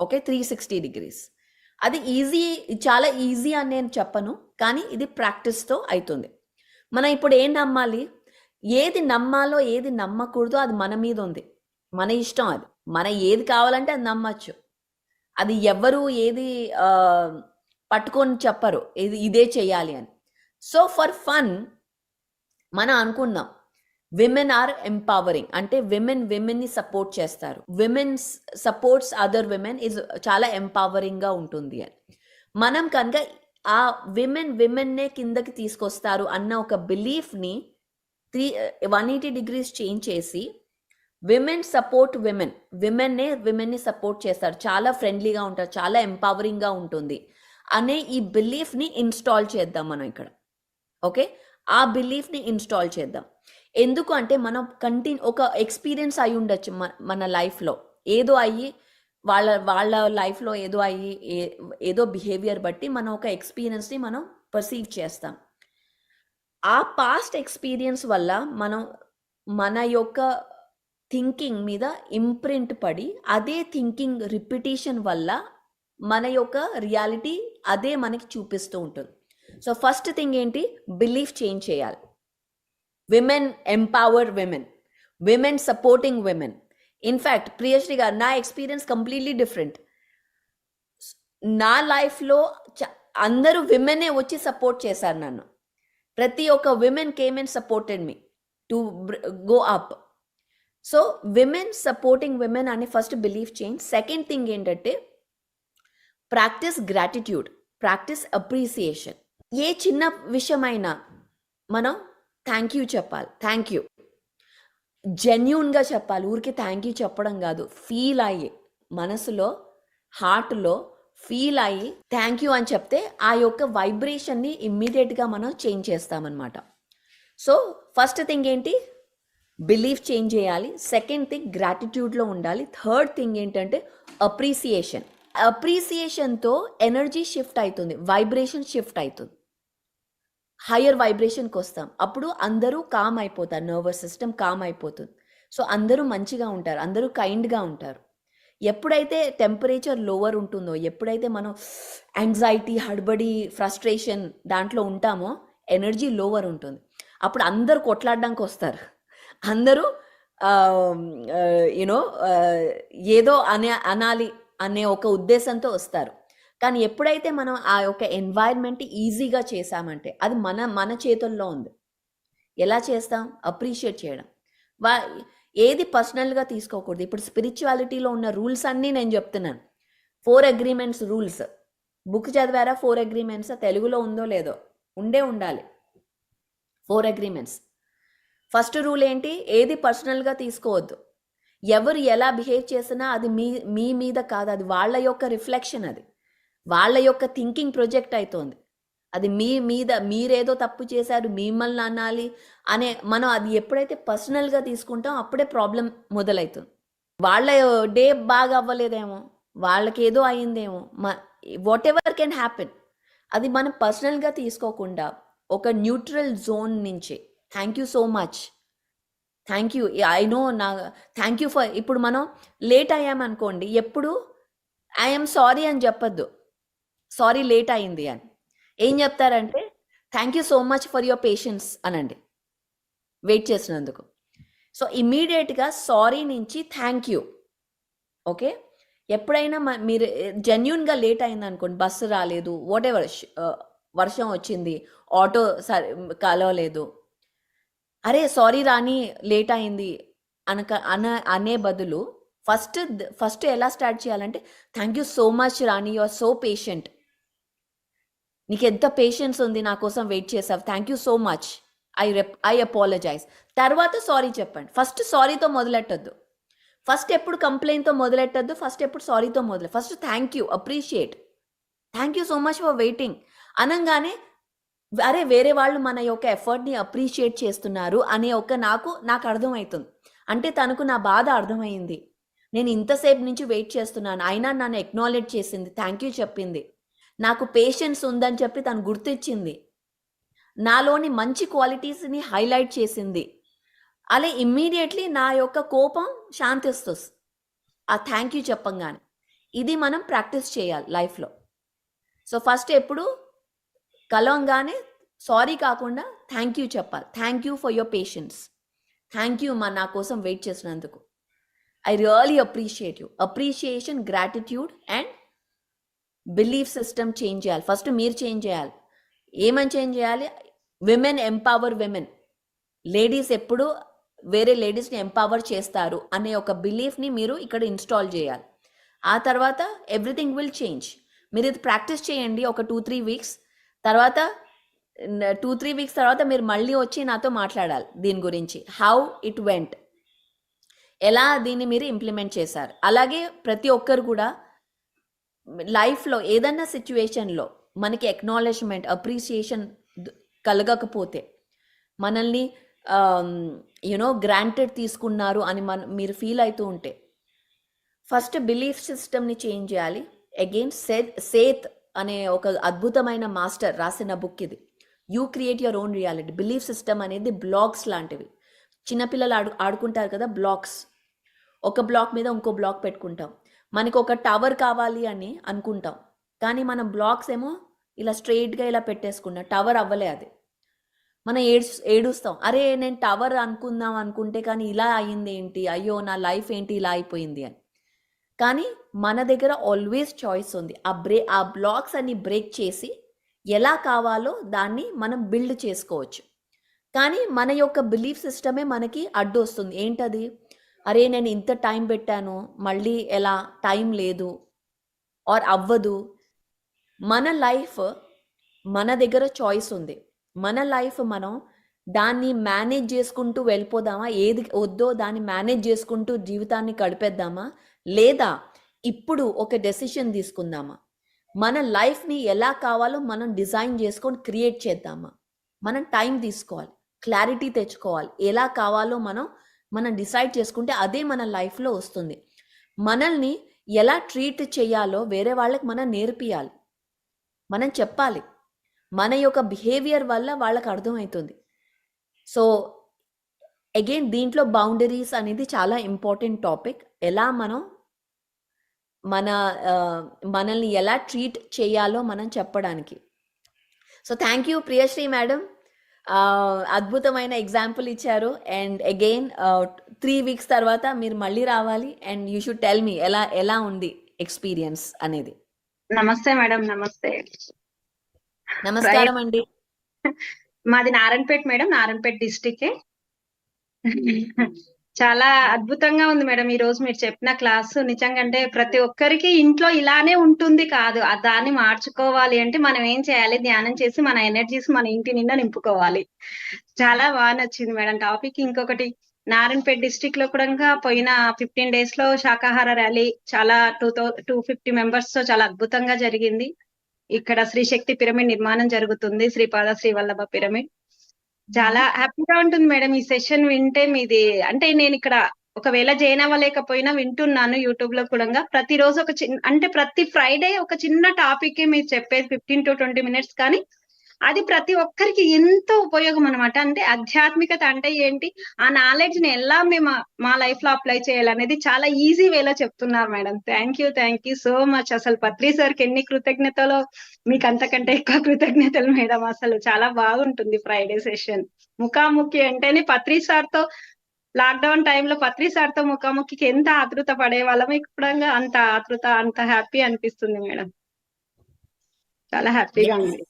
Okay, 360 degrees. అది ఈజీ, చాలా ఈజీ అని నేను చెప్పను, కానీ ఇది ప్రాక్టీస్తో అవుతుంది. మనం ఇప్పుడు ఏం నమ్మాలి, ఏది నమ్మాలో ఏది నమ్మకూడదో అది మన మీద ఉంది, మన ఇష్టం. అది మన ఏది కావాలంటే అది నమ్మచ్చు. అది ఎవరు ఏది పట్టుకొని చెప్పరు ఇదే చెయ్యాలి అని. సో ఫర్ ఫన్ మనం అనుకుందాం విమెన్ ఆర్ ఎంపవరింగ్, అంటే విమెన్ని సపోర్ట్ చేస్తారు. Women supports other women is చాలా ఎంపవరింగ్గా ఉంటుంది అని. మనం కనుక ఆ విమెన్నే కిందకి తీసుకొస్తారు అన్న ఒక బిలీఫ్ని 180 degrees చేంజ్ చేసి విమెన్ సపోర్ట్ విమెన్ని సపోర్ట్ చేస్తారు, చాలా ఫ్రెండ్లీగా ఉంటారు, చాలా ఎంపవరింగ్గా ఉంటుంది అనే ఈ బిలీఫ్ని ఇన్స్టాల్ చేద్దాం మనం ఇక్కడ. ఓకే, ఆ బిలీఫ్ని ఇన్స్టాల్ చేద్దాం. ఎందుకు అంటే మనం ఒక ఎక్స్పీరియన్స్ అయి ఉండొచ్చు మన లైఫ్లో, ఏదో అయ్యి వాళ్ళ లైఫ్లో ఏదో అయ్యి ఏదో బిహేవియర్ బట్టి మనం ఒక ఎక్స్పీరియన్స్ని మనం పర్సీవ్ చేస్తాం. ఆ పాస్ట్ ఎక్స్పీరియన్స్ వల్ల మన యొక్క థింకింగ్ మీద ఇంప్రింట్ పడి, అదే థింకింగ్ రిపిటేషన్ వల్ల మన యొక్క రియాలిటీ అదే మనకి చూపిస్తూ ఉంటుంది. సో ఫస్ట్ థింగ్ ఏంటి, బిలీఫ్ చేంజ్ చేయాలి. Women empower women supporting women. In fact Priyasri గారు, నా ఎక్స్పీరియన్స్ కంప్లీట్లీ డిఫరెంట్. నా లైఫ్లో అందరూ విమెనే వచ్చి సపోర్ట్ చేశారు నన్ను. ప్రతి ఒక్క women came and supported me to go up. So women supporting women అనే first belief change. Second thing ఏంటంటే ప్రాక్టీస్ గ్రాటిట్యూడ్, ప్రాక్టీస్ అప్రిసియేషన్. ఏ చిన్న విషయమైనా మనం థ్యాంక్ యూ చెప్పాలి. థ్యాంక్ యూ జెన్యూన్గా చెప్పాలి. ఊరికి థ్యాంక్ యూ చెప్పడం కాదు, ఫీల్ అయ్యి మనసులో హార్ట్లో ఫీల్ అయ్యి థ్యాంక్ యూ అని చెప్తే ఆ యొక్క వైబ్రేషన్ని ఇమ్మీడియట్గా మనం చేంజ్ చేస్తామన్నమాట. సో ఫస్ట్ థింగ్ ఏంటి, బిలీఫ్ చేంజ్ చేయాలి. సెకండ్ థింగ్ గ్రాటిట్యూడ్లో ఉండాలి. థర్డ్ థింగ్ ఏంటంటే అప్రిసియేషన్. అప్రిసియేషన్తో ఎనర్జీ షిఫ్ట్ అవుతుంది, వైబ్రేషన్ షిఫ్ట్ అవుతుంది, హయ్యర్ వైబ్రేషన్కి వస్తాం. అప్పుడు అందరూ కామ్ అయిపోతారు, నర్వస్ సిస్టమ్ కామ్ అయిపోతుంది. సో అందరూ మంచిగా ఉంటారు, అందరూ కైండ్గా ఉంటారు. ఎప్పుడైతే టెంపరేచర్ లోవర్ ఉంటుందో, ఎప్పుడైతే మనం యాంగ్జైటీ, హడ్బడి, ఫ్రస్ట్రేషన్ దాంట్లో ఉంటామో ఎనర్జీ లోవర్ ఉంటుంది. అప్పుడు అందరూ కొట్లాడడానికి వస్తారు, అందరూ యూనో ఏదో అనాలి అనే ఒక ఉద్దేశంతో వస్తారు. కానీ ఎప్పుడైతే మనం ఆ యొక్క ఎన్వైర్న్మెంట్ ఈజీగా చేసామంటే అది మన చేతుల్లో ఉంది. ఎలా చేస్తాం, అప్రిషియేట్ చేయడం. ఏది పర్సనల్గా తీసుకోకూడదు. ఇప్పుడు స్పిరిచువాలిటీలో ఉన్న రూల్స్ అన్నీ నేను చెప్తున్నాను. 4 agreements రూల్స్ బుక్ చదివారా? 4 agreements తెలుగులో ఉందో లేదో, ఉండాలి 4 agreements. ఫస్ట్ రూల్ ఏంటి, ఏది పర్సనల్గా తీసుకోవద్దు. ఎవరు ఎలా బిహేవ్ చేసినా అది మీ మీద కాదు, అది వాళ్ళ యొక్క రిఫ్లెక్షన్, అది వాళ్ళ యొక్క థింకింగ్ ప్రొజెక్ట్ అవుతోంది. అది మీ మీద మీరేదో తప్పు చేశారు, మిమ్మల్ని అనాలి అనే మనం అది ఎప్పుడైతే పర్సనల్గా తీసుకుంటాం అప్పుడే ప్రాబ్లం మొదలవుతుంది. వాళ్ళ డే బాగా అవ్వలేదేమో, వాళ్ళకి ఏదో అయిందేమో, వాట్ ఎవర్ కెన్ హ్యాపెన్. అది మనం పర్సనల్గా తీసుకోకుండా ఒక న్యూట్రల్ జోన్ నుంచి thank you so much, thank you, I know, thank you for. ఇప్పుడు మనం లేట్ అయ్యామనుకోండి, ఎప్పుడు ఐఎమ్ సారీ అని చెప్పొద్దు, సారీ లేట్ అయింది అని. ఏం చెప్తారంటే thank you so much for your patience అనండి వెయిట్ చేసినందుకు. సో ఇమ్మీడియట్గా సారీ నుంచి థ్యాంక్ యూ. ఓకే, ఎప్పుడైనా మీరు జెన్యున్గా లేట్ అయింది అనుకోండి, బస్సు రాలేదు, వాట్ ఎవర్, వర్షం వచ్చింది, ఆటో కలవలేదు, అరే సారీ రాని లేట్ అయింది అనే బదులు ఫస్ట్ ఎలా స్టార్ట్ చేయాలంటే thank you so much Rani, you are so patient, నీకు ఎంత పేషెన్స్ ఉంది, నా కోసం వెయిట్ చేసావు, thank you so much, I apologise. తర్వాత సారీ చెప్పండి. ఫస్ట్ సారీతో మొదలెట్టద్దు, ఫస్ట్ ఎప్పుడు కంప్లైంట్తో మొదలెట్టద్దు, ఫస్ట్ ఎప్పుడు సారీతో first thank you, appreciate, thank you so much for waiting అనగానే అరే వేరే వాళ్ళు మన యొక్క ఎఫర్ట్ని అప్రిషియేట్ చేస్తున్నారు అనే నాకు అర్థమవుతుంది. అంటే తనకు నా బాధ అర్థమైంది, నేను ఇంతసేపు నుంచి వెయిట్ చేస్తున్నాను, అయినా నన్ను ఎక్నాలెడ్జ్ చేసింది, థ్యాంక్ యూ చెప్పింది, నాకు పేషెన్స్ ఉందని చెప్పి తను గుర్తించింది, నాలోని మంచి క్వాలిటీస్ని హైలైట్ చేసింది. అలా ఇమ్మీడియట్లీ నా యొక్క కోపం శాంతిస్తుంది ఆ థ్యాంక్ యూ చెప్పంగానే. ఇది మనం ప్రాక్టీస్ చేయాలి లైఫ్లో. సో ఫస్ట్ ఎప్పుడు కలవంగానే సారీ కాకుండా థ్యాంక్ యూ చెప్పాలి. Thank you for your patience, thank you నా కోసం వెయిట్ చేసినందుకు, I really appreciate you. Appreciation, gratitude and belief system change చేయాలి. ఫస్ట్ మీరు చేంజ్ చేయాలి. ఏమని చేంజ్ చేయాలి? విమెన్ ఎంపవర్ విమెన్, లేడీస్ ఎప్పుడు వేరే లేడీస్ని ఎంపవర్ చేస్తారు అనే ఒక బిలీఫ్ని మీరు ఇక్కడ ఇన్స్టాల్ చేయాలి. ఆ తర్వాత ఎవ్రీథింగ్ విల్ చేంజ్. మీరు ఇది ప్రాక్టీస్ చేయండి ఒక 2-3 వీక్స్ తర్వాత. 2-3 వీక్స్ తర్వాత మీరు మళ్ళీ వచ్చి నాతో మాట్లాడాలి దీని గురించి, హౌ ఇట్ వెంట్, ఎలా దీన్ని మీరు ఇంప్లిమెంట్ చేశారు. అలాగే ప్రతి ఒక్కరు కూడా లైఫ్లో ఏదన్నా సిచ్యువేషన్లో మనకి ఎక్నాలెడ్జ్మెంట్, అప్రిసియేషన్ కలగకపోతే, మనల్ని గ్రాంటెడ్ తీసుకున్నారు అని మీరు ఫీల్ అవుతూ ఉంటే, ఫస్ట్ బిలీఫ్ సిస్టమ్ని చేంజ్ చేయాలి. అగైన్ సేత్ అనే ఒక అద్భుతమైన మాస్టర్ రాసిన బుక్ ఇది, you create your own reality. Belief system అనేది బ్లాక్స్ లాంటివి. చిన్నపిల్లలు ఆడుకుంటారు కదా బ్లాక్స్, ఒక బ్లాక్ మీద ఇంకో బ్లాక్ పెట్టుకుంటాం. మనకు ఒక టవర్ కావాలి అని అనుకుంటాం, కానీ మనం బ్లాక్స్ ఏమో ఇలా స్ట్రెయిట్గా ఇలా పెట్టేసుకున్నాం, టవర్ అవ్వలే అది. మనం ఏడుస్తాం, అరే నేను టవర్ అనుకుందాం అనుకుంటే కానీ ఇలా అయ్యింది ఏంటి, అయ్యో నా లైఫ్ ఏంటి ఇలా అయిపోయింది అని. కానీ మన దగ్గర ఆల్వేస్ చాయిస్ ఉంది. ఆ బ్లాక్స్ అన్ని బ్రేక్ చేసి ఎలా కావాలో దాన్ని మనం బిల్డ్ చేసుకోవచ్చు. కానీ మన యొక్క బిలీఫ్ సిస్టమే మనకి అడ్డు వస్తుంది. ఏంటది? అరే నేను ఇంత టైం పెట్టాను, మళ్ళీ ఎలా, టైం లేదు ఆర్ అవ్వదు. మన లైఫ్ మన దగ్గర చాయిస్ ఉంది. మన లైఫ్ మనం దాన్ని మేనేజ్ చేసుకుంటూ వెళ్ళిపోదామా, ఏది వద్దో దాన్ని మేనేజ్ చేసుకుంటూ జీవితాన్ని గడిపేద్దామా, లేదా ఇప్పుడు ఒక డెసిషన్ తీసుకుందామా, మన లైఫ్ని ఎలా కావాలో మనం డిజైన్ చేసుకొని క్రియేట్ చేద్దామా. మనం టైం తీసుకోవాలి, క్లారిటీ తెచ్చుకోవాలి, ఎలా కావాలో మనం డిసైడ్ చేసుకుంటే అదే మన లైఫ్లో వస్తుంది. మనల్ని ఎలా ట్రీట్ చేయాలో వేరే వాళ్ళకి మనం నేర్పియాలి, మనం చెప్పాలి. మన యొక్క బిహేవియర్ వల్ల వాళ్ళకి అర్థమవుతుంది. సో అగైన్ దీంట్లో బౌండరీస్ అనేది చాలా ఇంపార్టెంట్ టాపిక్. ఎలా మనల్ని ఎలా ట్రీట్ చేయాలో మనం చెప్పడానికి. So thank you Priyasri madam, అద్భుతమైన ఎగ్జాంపుల్ ఇచ్చారు. అండ్ అగైన్ 3 వీక్స్ తర్వాత మీరు మళ్ళీ రావాలి and you should tell me ఎలా ఉంది ఎక్స్పీరియన్స్ అనేది. నమస్తే మేడం. నమస్తే. నమస్కారం అండి. మాది నారాయణపేట మేడం, నారాయణపేట డిస్టిక్. చాలా అద్భుతంగా ఉంది మేడం ఈ రోజు మీరు చెప్పిన క్లాసు. నిజంగా అంటే ప్రతి ఒక్కరికి ఇంట్లో ఇలానే ఉంటుంది కాదు, దాన్ని మార్చుకోవాలి అంటే మనం ఏం చేయాలి? ధ్యానం చేసి మన ఎనర్జీస్ మన ఇంటి నిండా నింపుకోవాలి. చాలా బాగా నచ్చింది మేడం టాపిక్. ఇంకొకటి, నారాయణపేట డిస్టిక్ లో కూడా పోయిన 15 days లో శాకాహార ర్యాలీ చాలా 250 members తో చాలా అద్భుతంగా జరిగింది. ఇక్కడ శ్రీశక్తి పిరమిడ్ నిర్మాణం జరుగుతుంది, శ్రీపాద శ్రీవల్లభ పిరమిడ్. చాలా హ్యాపీగా ఉంటుంది మేడం ఈ సెషన్ వింటే. మీది అంటే నేను ఇక్కడ ఒకవేళ జాయిన్ అవ్వలేకపోయినా వింటున్నాను యూట్యూబ్ లో కూడా. ప్రతిరోజు ఒక చిన్న, అంటే ప్రతి ఫ్రైడే ఒక చిన్న టాపిక్ మీరు చెప్పేది 15 to 20 minutes, కానీ అది ప్రతి ఒక్కరికి ఎంతో ఉపయోగం అనమాట. అంటే ఆధ్యాత్మికత అంటే ఏంటి, ఆ నాలెడ్జ్ ని ఎలా మేము మా లైఫ్ లో అప్లై చేయాలనేది చాలా ఈజీ వేలో చెప్తున్నారు madam. Thank you so much. అసలు పత్రి సార్కి ఎన్ని కృతజ్ఞతలు, మీకు అంతకంటే ఎక్కువ కృతజ్ఞతలు మేడం. అసలు చాలా బాగుంటుంది ఫ్రైడే సెషన్. ముఖాముఖి అంటేనే పత్రి సార్ తో, లాక్డౌన్ టైంలో పత్రి సార్ తో ముఖాముఖికి ఎంత ఆతృత పడే వాళ్ళం, ఇప్పుడు అంత ఆతృత, అంత హ్యాపీ అనిపిస్తుంది మేడం. చాలా హ్యాపీగా ఉంది.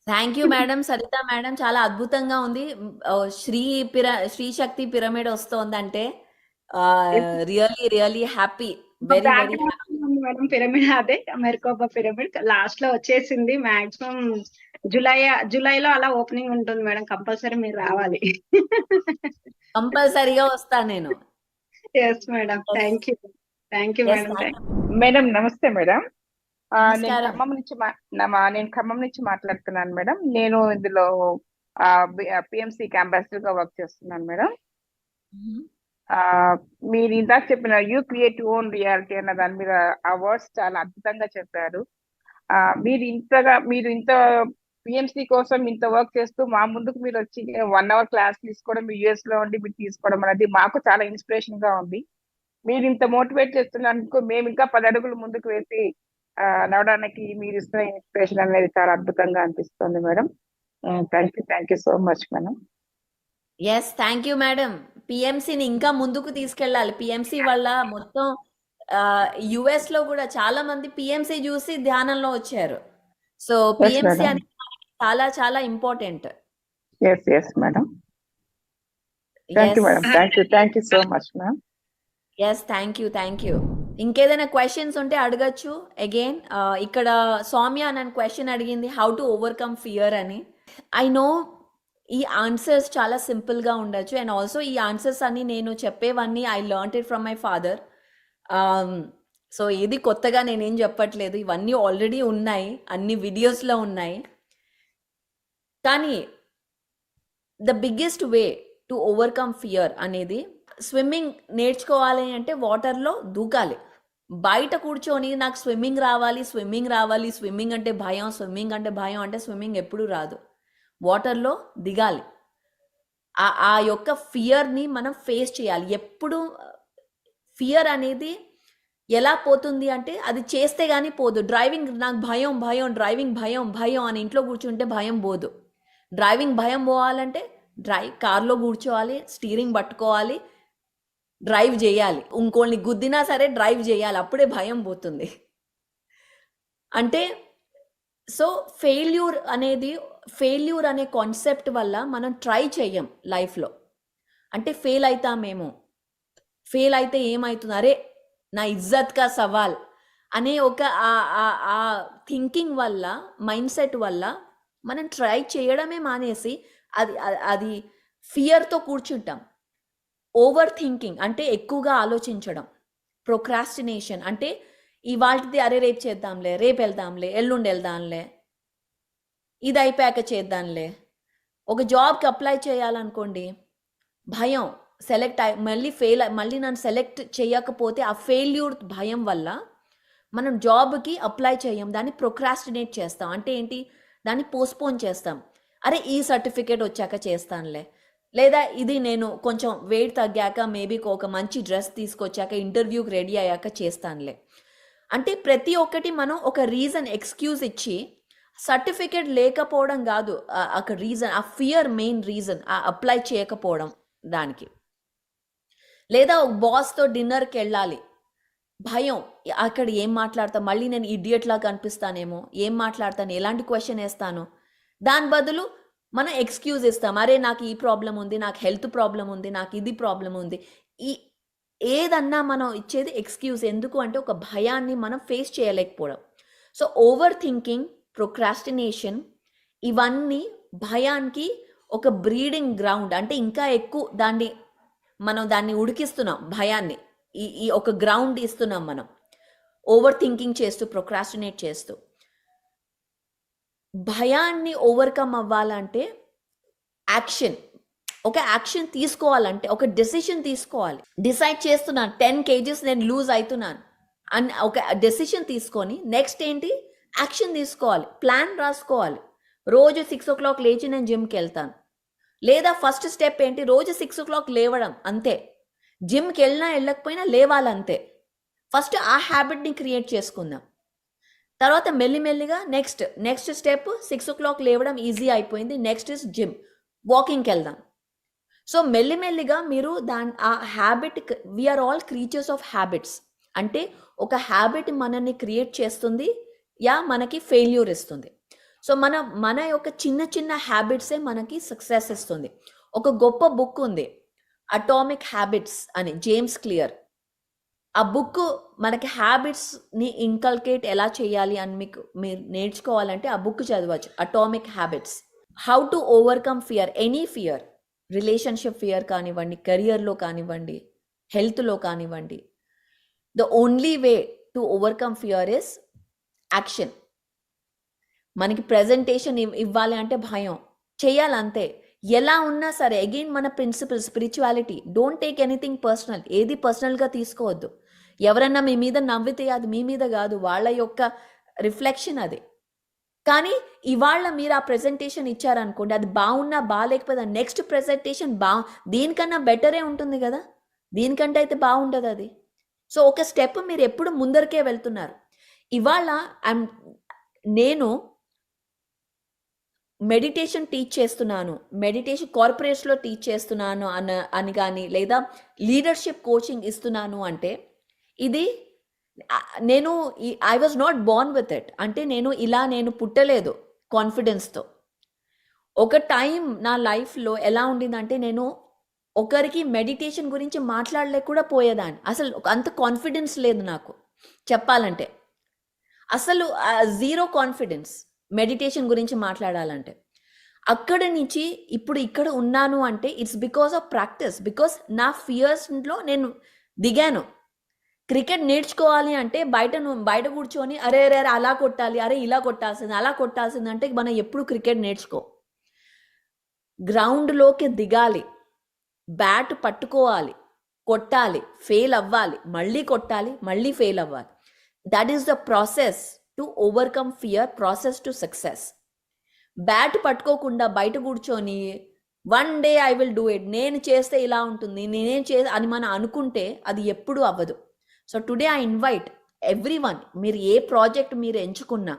Thank you madam. Saritha madam చాలా అద్భుతంగా ఉంది. శ్రీ శక్తి పిరమిడ్ వస్తోందంటే really happy, very very happy. Madam pyramid అదే మెర్కోబా పిరమిడ్ లాస్ట్ లో వచ్చేసింది. మాక్సిమం జూలైలో అలా ఓపెనింగ్ ఉంటుంది మేడం. కంపల్సరీ మీరు రావాలి. కంపల్సరీగా వస్తాను నేను. Yes madam. Thank you Yes, మేడం. thank you. మేడం నమస్తే మేడం. నేను నమస్కారం. ఖమ్మం నుంచి మాట్లాడుతున్నాను మేడం. నేను ఇందులో పిఎంసి అంబాసిడర్ గా వర్క్ చేస్తున్నాను మేడం. Mhm. మీరు ఇందాక చెప్పిన యూ క్రియేట్ ఓన్ రియాలిటీ అన్న దాని మీద ఆ వర్డ్స్ చాలా అద్భుతంగా చెప్పారు. మీరు ఇంత పిఎంసి కోసం ఇంత వర్క్ చేస్తూ మా ముందుకు మీరు వచ్చి 1 hour క్లాస్ తీసుకోవడం, యుఎస్ లో ఉండి మీరు తీసుకోవడం అనేది మాకు చాలా ఇన్స్పిరేషన్ గా ఉంది. మీరు ఇంత మోటివేట్ చేస్తున్నందుకు మేము ఇంకా 10 అడుగులు ముందుకు వేసి నడవడానికి మీరు ఇస్తున్న ఇన్స్పిరేషన్ అనేది చాలా అద్భుతంగా అనిపిస్తుంది madam. Thank you so much madam. Yes, thank you madam. పిఎంసిని ఇంకా ముందుకు తీసుకెళ్ళాలి. పిఎంసి వల్ల మొత్తం యుఎస్ లో కూడా చాలా మంది పిఎంసి చూసి ధ్యానంలో వచ్చారు. So PMC madam. అనేది మనకి చాలా చాలా important. Yes madam. Thank you madam. Thank you so much ma'am. Yes, thank you. ఇంకేదైనా క్వశ్చన్స్ ఉంటే అడగచ్చు. అగైన్ ఇక్కడ సౌమ్య నన్ను క్వశ్చన్ అడిగింది, హౌ టు ఓవర్కమ్ ఫియర్ అని. ఐ నో ఈ ఆన్సర్స్ చాలా సింపుల్గా ఉండొచ్చు, అండ్ ఆల్సో ఈ ఆన్సర్స్ అన్ని నేను చెప్పేవన్నీ I learned it from my father. So ఇది కొత్తగా నేనేం చెప్పట్లేదు, ఇవన్నీ ఆల్రెడీ ఉన్నాయి, అన్ని వీడియోస్లో ఉన్నాయి. కానీ the biggest way to overcome fear అనేది, స్విమ్మింగ్ నేర్చుకోవాలి అంటే వాటర్లో దూకాలి. బయట కూర్చొని నాకు స్విమ్మింగ్ రావాలి, స్విమ్మింగ్ అంటే భయం అంటే స్విమ్మింగ్ ఎప్పుడూ రాదు. వాటర్లో దిగాలి. ఆ యొక్క ఫియర్ని మనం ఫేస్ చేయాలి. ఎప్పుడు ఫియర్ అనేది ఎలా పోతుంది అంటే, అది చేస్తే కానీ పోదు. డ్రైవింగ్ నాకు డ్రైవింగ్ భయం అని ఇంట్లో కూర్చుంటే భయం పోదు. డ్రైవింగ్ భయం పోవాలంటే కార్లో కూర్చోవాలి, స్టీరింగ్ పట్టుకోవాలి, డ్రైవ్ చేయాలి. ఇంకోళ్ళని గుద్దినా సరే డ్రైవ్ చేయాలి, అప్పుడే భయం పోతుంది. అంటే సో ఫెయిల్యూర్ అనే కాన్సెప్ట్ వల్ల మనం ట్రై చేయం లైఫ్లో. అంటే ఫెయిల్ అవుతామేమో, ఫెయిల్ అయితే ఏమవుతుంది, అరే నా ఇజ్జత్ కా సవాల్ అనే ఒక ఆ థింకింగ్ వల్ల, మైండ్ సెట్ వల్ల మనం ట్రై చేయడమే మానేసి అది ఫియర్తో కూర్చుంటాం. ఓవర్ థింకింగ్ అంటే ఎక్కువగా ఆలోచించడం. ప్రొక్రాస్టినేషన్ అంటే ఇవాళది అరే రేపు చేద్దాంలే, రేపు వెళ్దాంలే, ఎల్లుండి వెళ్దాంలే, ఇది అయిపోయాక చేద్దాంలే. ఒక జాబ్కి అప్లై చేయాలనుకోండి, భయం, మళ్ళీ నన్ను సెలెక్ట్ చేయకపోతే ఆ ఫెయిల్యూర్ భయం వల్ల మనం జాబ్కి అప్లై చేయం, దాన్ని ప్రొక్రాస్టినేట్ చేస్తాం. అంటే ఏంటి, దాన్ని పోస్ట్పోన్ చేస్తాం. అరే ఈ సర్టిఫికేట్ వచ్చాక చేస్తానులే, లేదా ఇది నేను కొంచెం వెయిట్ తగ్గాక, మేబీ ఒక మంచి డ్రెస్ తీసుకొచ్చాక, ఇంటర్వ్యూకి రెడీ అయ్యాక చేస్తానులే. అంటే ప్రతి ఒక్కటి మనం ఒక రీజన్, ఎక్స్క్యూజ్ ఇచ్చి, సర్టిఫికేట్ లేకపోవడం కాదు అక్కడ రీజన్, ఆ ఫియర్ మెయిన్ రీజన్, ఆ అప్లై చేయకపోవడం దానికి. లేదా ఒక బాస్తో డిన్నర్కి వెళ్ళాలి, భయం, అక్కడ ఏం మాట్లాడతాను, మళ్ళీ నేను ఇడియట్లా కనిపిస్తానేమో, ఏం మాట్లాడతాను, ఎలాంటి క్వశ్చన్ వేస్తాను, దాని బదులు మనం ఎక్స్క్యూజ్ ఇస్తాం. అరే నాకు ఈ ప్రాబ్లం ఉంది, నాకు హెల్త్ ప్రాబ్లం ఉంది, నాకు ఇది ప్రాబ్లం ఉంది. ఏదన్నా మనం ఇచ్చేది ఎక్స్క్యూజ్. ఎందుకు అంటే ఒక భయాన్ని మనం ఫేస్ చేయలేకపోవడం. సో ఓవర్ థింకింగ్, ప్రొక్రాస్టినేషన్, ఇవన్నీ భయానికి ఒక బ్రీడింగ్ గ్రౌండ్. అంటే ఇంకా ఎక్కువ దాన్ని ఉడికిస్తున్నాం, భయాన్ని ఈ ఒక గ్రౌండ్ ఇస్తున్నాం మనం, ఓవర్ థింకింగ్ చేస్తూ, ప్రొక్రాస్టినేట్ చేస్తూ. భయాన్ని ఓవర్కమ్ అవ్వాలంటే యాక్షన్ తీసుకోవాలంటే ఒక డెసిషన్ తీసుకోవాలి. డిసైడ్ చేస్తున్నాను 10 kgs నేను లూజ్ అవుతున్నాను అని ఒక డెసిషన్ తీసుకొని నెక్స్ట్ ఏంటి, యాక్షన్ తీసుకోవాలి, ప్లాన్ రాసుకోవాలి. రోజు 6 o'clock లేచి నేను జిమ్కి వెళ్తాను. లేదా ఫస్ట్ స్టెప్ ఏంటి, రోజు 6 o'clock లేవడం అంతే. జిమ్కి వెళ్ళినా వెళ్ళకపోయినా లేవాలంతే. ఫస్ట్ ఆ హ్యాబిట్ని క్రియేట్ చేసుకుందాం. తర్వాత మెల్లిమెల్లిగా నెక్స్ట్ స్టెప్ 6 o'clock లేవడం ఈజీ అయిపోయింది. నెక్స్ట్ ఇస్ జిమ్, వాకింగ్కి వెళ్దాం. సో మెల్లిమెల్లిగా మీరు ఆ habit, we are all creatures of habits. అంటే ఒక హ్యాబిట్ మనల్ని క్రియేట్ చేస్తుంది, మనకి ఫెయిల్యూర్ ఇస్తుంది. సో మన యొక్క చిన్న చిన్న హ్యాబిట్సే మనకి సక్సెస్ ఇస్తుంది. ఒక గొప్ప బుక్ ఉంది, అటామిక్ హ్యాబిట్స్ అని, జేమ్స్ క్లియర్. ఆ బుక్ మనకి హ్యాబిట్స్ని ఇన్కల్కేట్ ఎలా చేయాలి అని మీరు నేర్చుకోవాలంటే ఆ బుక్ చదవచ్చు, atomic habits. How to overcome fear, any fear, relationship fear కానివ్వండి, కెరియర్లో కానివ్వండి, హెల్త్లో కానివ్వండి. The only way to overcome fear is action. మనకి ప్రెజెంటేషన్ ఇవ్వాలి అంటే భయం, చేయాలంతే. ఎలా ఉన్నా సరే, అగైన్ మన principle spirituality, don't take anything personal. ఏది పర్సనల్గా తీసుకోవద్దు. ఎవరన్నా మీ మీద నవ్వితే అది మీ మీద కాదు, వాళ్ళ యొక్క రిఫ్లెక్షన్ అది. కానీ ఇవాళ మీరు ఆ ప్రెజెంటేషన్ ఇచ్చారనుకోండి, అది బాగున్నా బాగాలేకపోతే నెక్స్ట్ ప్రెజెంటేషన్ దీనికన్నా బెటరే ఉంటుంది కదా, దీనికంటే అయితే బాగుండదు అది. సో ఒక స్టెప్ మీరు ఎప్పుడు ముందరికే వెళ్తున్నారు. ఇవాళ నేను మెడిటేషన్ టీచ్ చేస్తున్నాను, మెడిటేషన్ కార్పొరేట్స్లో టీచ్ చేస్తున్నాను అని కానీ, లేదా లీడర్షిప్ కోచింగ్ ఇస్తున్నాను అంటే, ఇది నేను I was not Born with it. అంటే నేను పుట్టలేదు కాన్ఫిడెన్స్తో. ఒక టైం నా లైఫ్లో ఎలా ఉండిందంటే, నేను ఒకరికి మెడిటేషన్ గురించి మాట్లాడలేక కూడా పోయేదాన్ని. అసలు అంత కాన్ఫిడెన్స్ లేదు నాకు చెప్పాలంటే. అసలు జీరో కాన్ఫిడెన్స్ మెడిటేషన్ గురించి మాట్లాడాలంటే. అక్కడి నుంచి ఇప్పుడు ఇక్కడ ఉన్నాను అంటే it's because of practice. Because నా ఫియర్స్లో నేను దిగాను. క్రికెట్ నేర్చుకోవాలి అంటే బయట కూర్చొని అరే అలా కొట్టాలి, అరే ఇలా కొట్టాల్సింది, అలా కొట్టాల్సింది అంటే మనం ఎప్పుడు క్రికెట్ నేర్చుకో. గ్రౌండ్లోకి దిగాలి, బ్యాట్ పట్టుకోవాలి, కొట్టాలి, ఫెయిల్ అవ్వాలి, మళ్ళీ కొట్టాలి, మళ్ళీ ఫెయిల్ అవ్వాలి. That is the process to overcome fear, process to success. Bat పట్టుకోకుండా బయట కూర్చొని one day I will do it, నేను చేస్తే ఇలా ఉంటుంది, అని మనం అనుకుంటే అది ఎప్పుడు అవ్వదు. So today I invite everyone, మీరు ఏ ప్రాజెక్ట్ మీరు ఎంచుకున్నా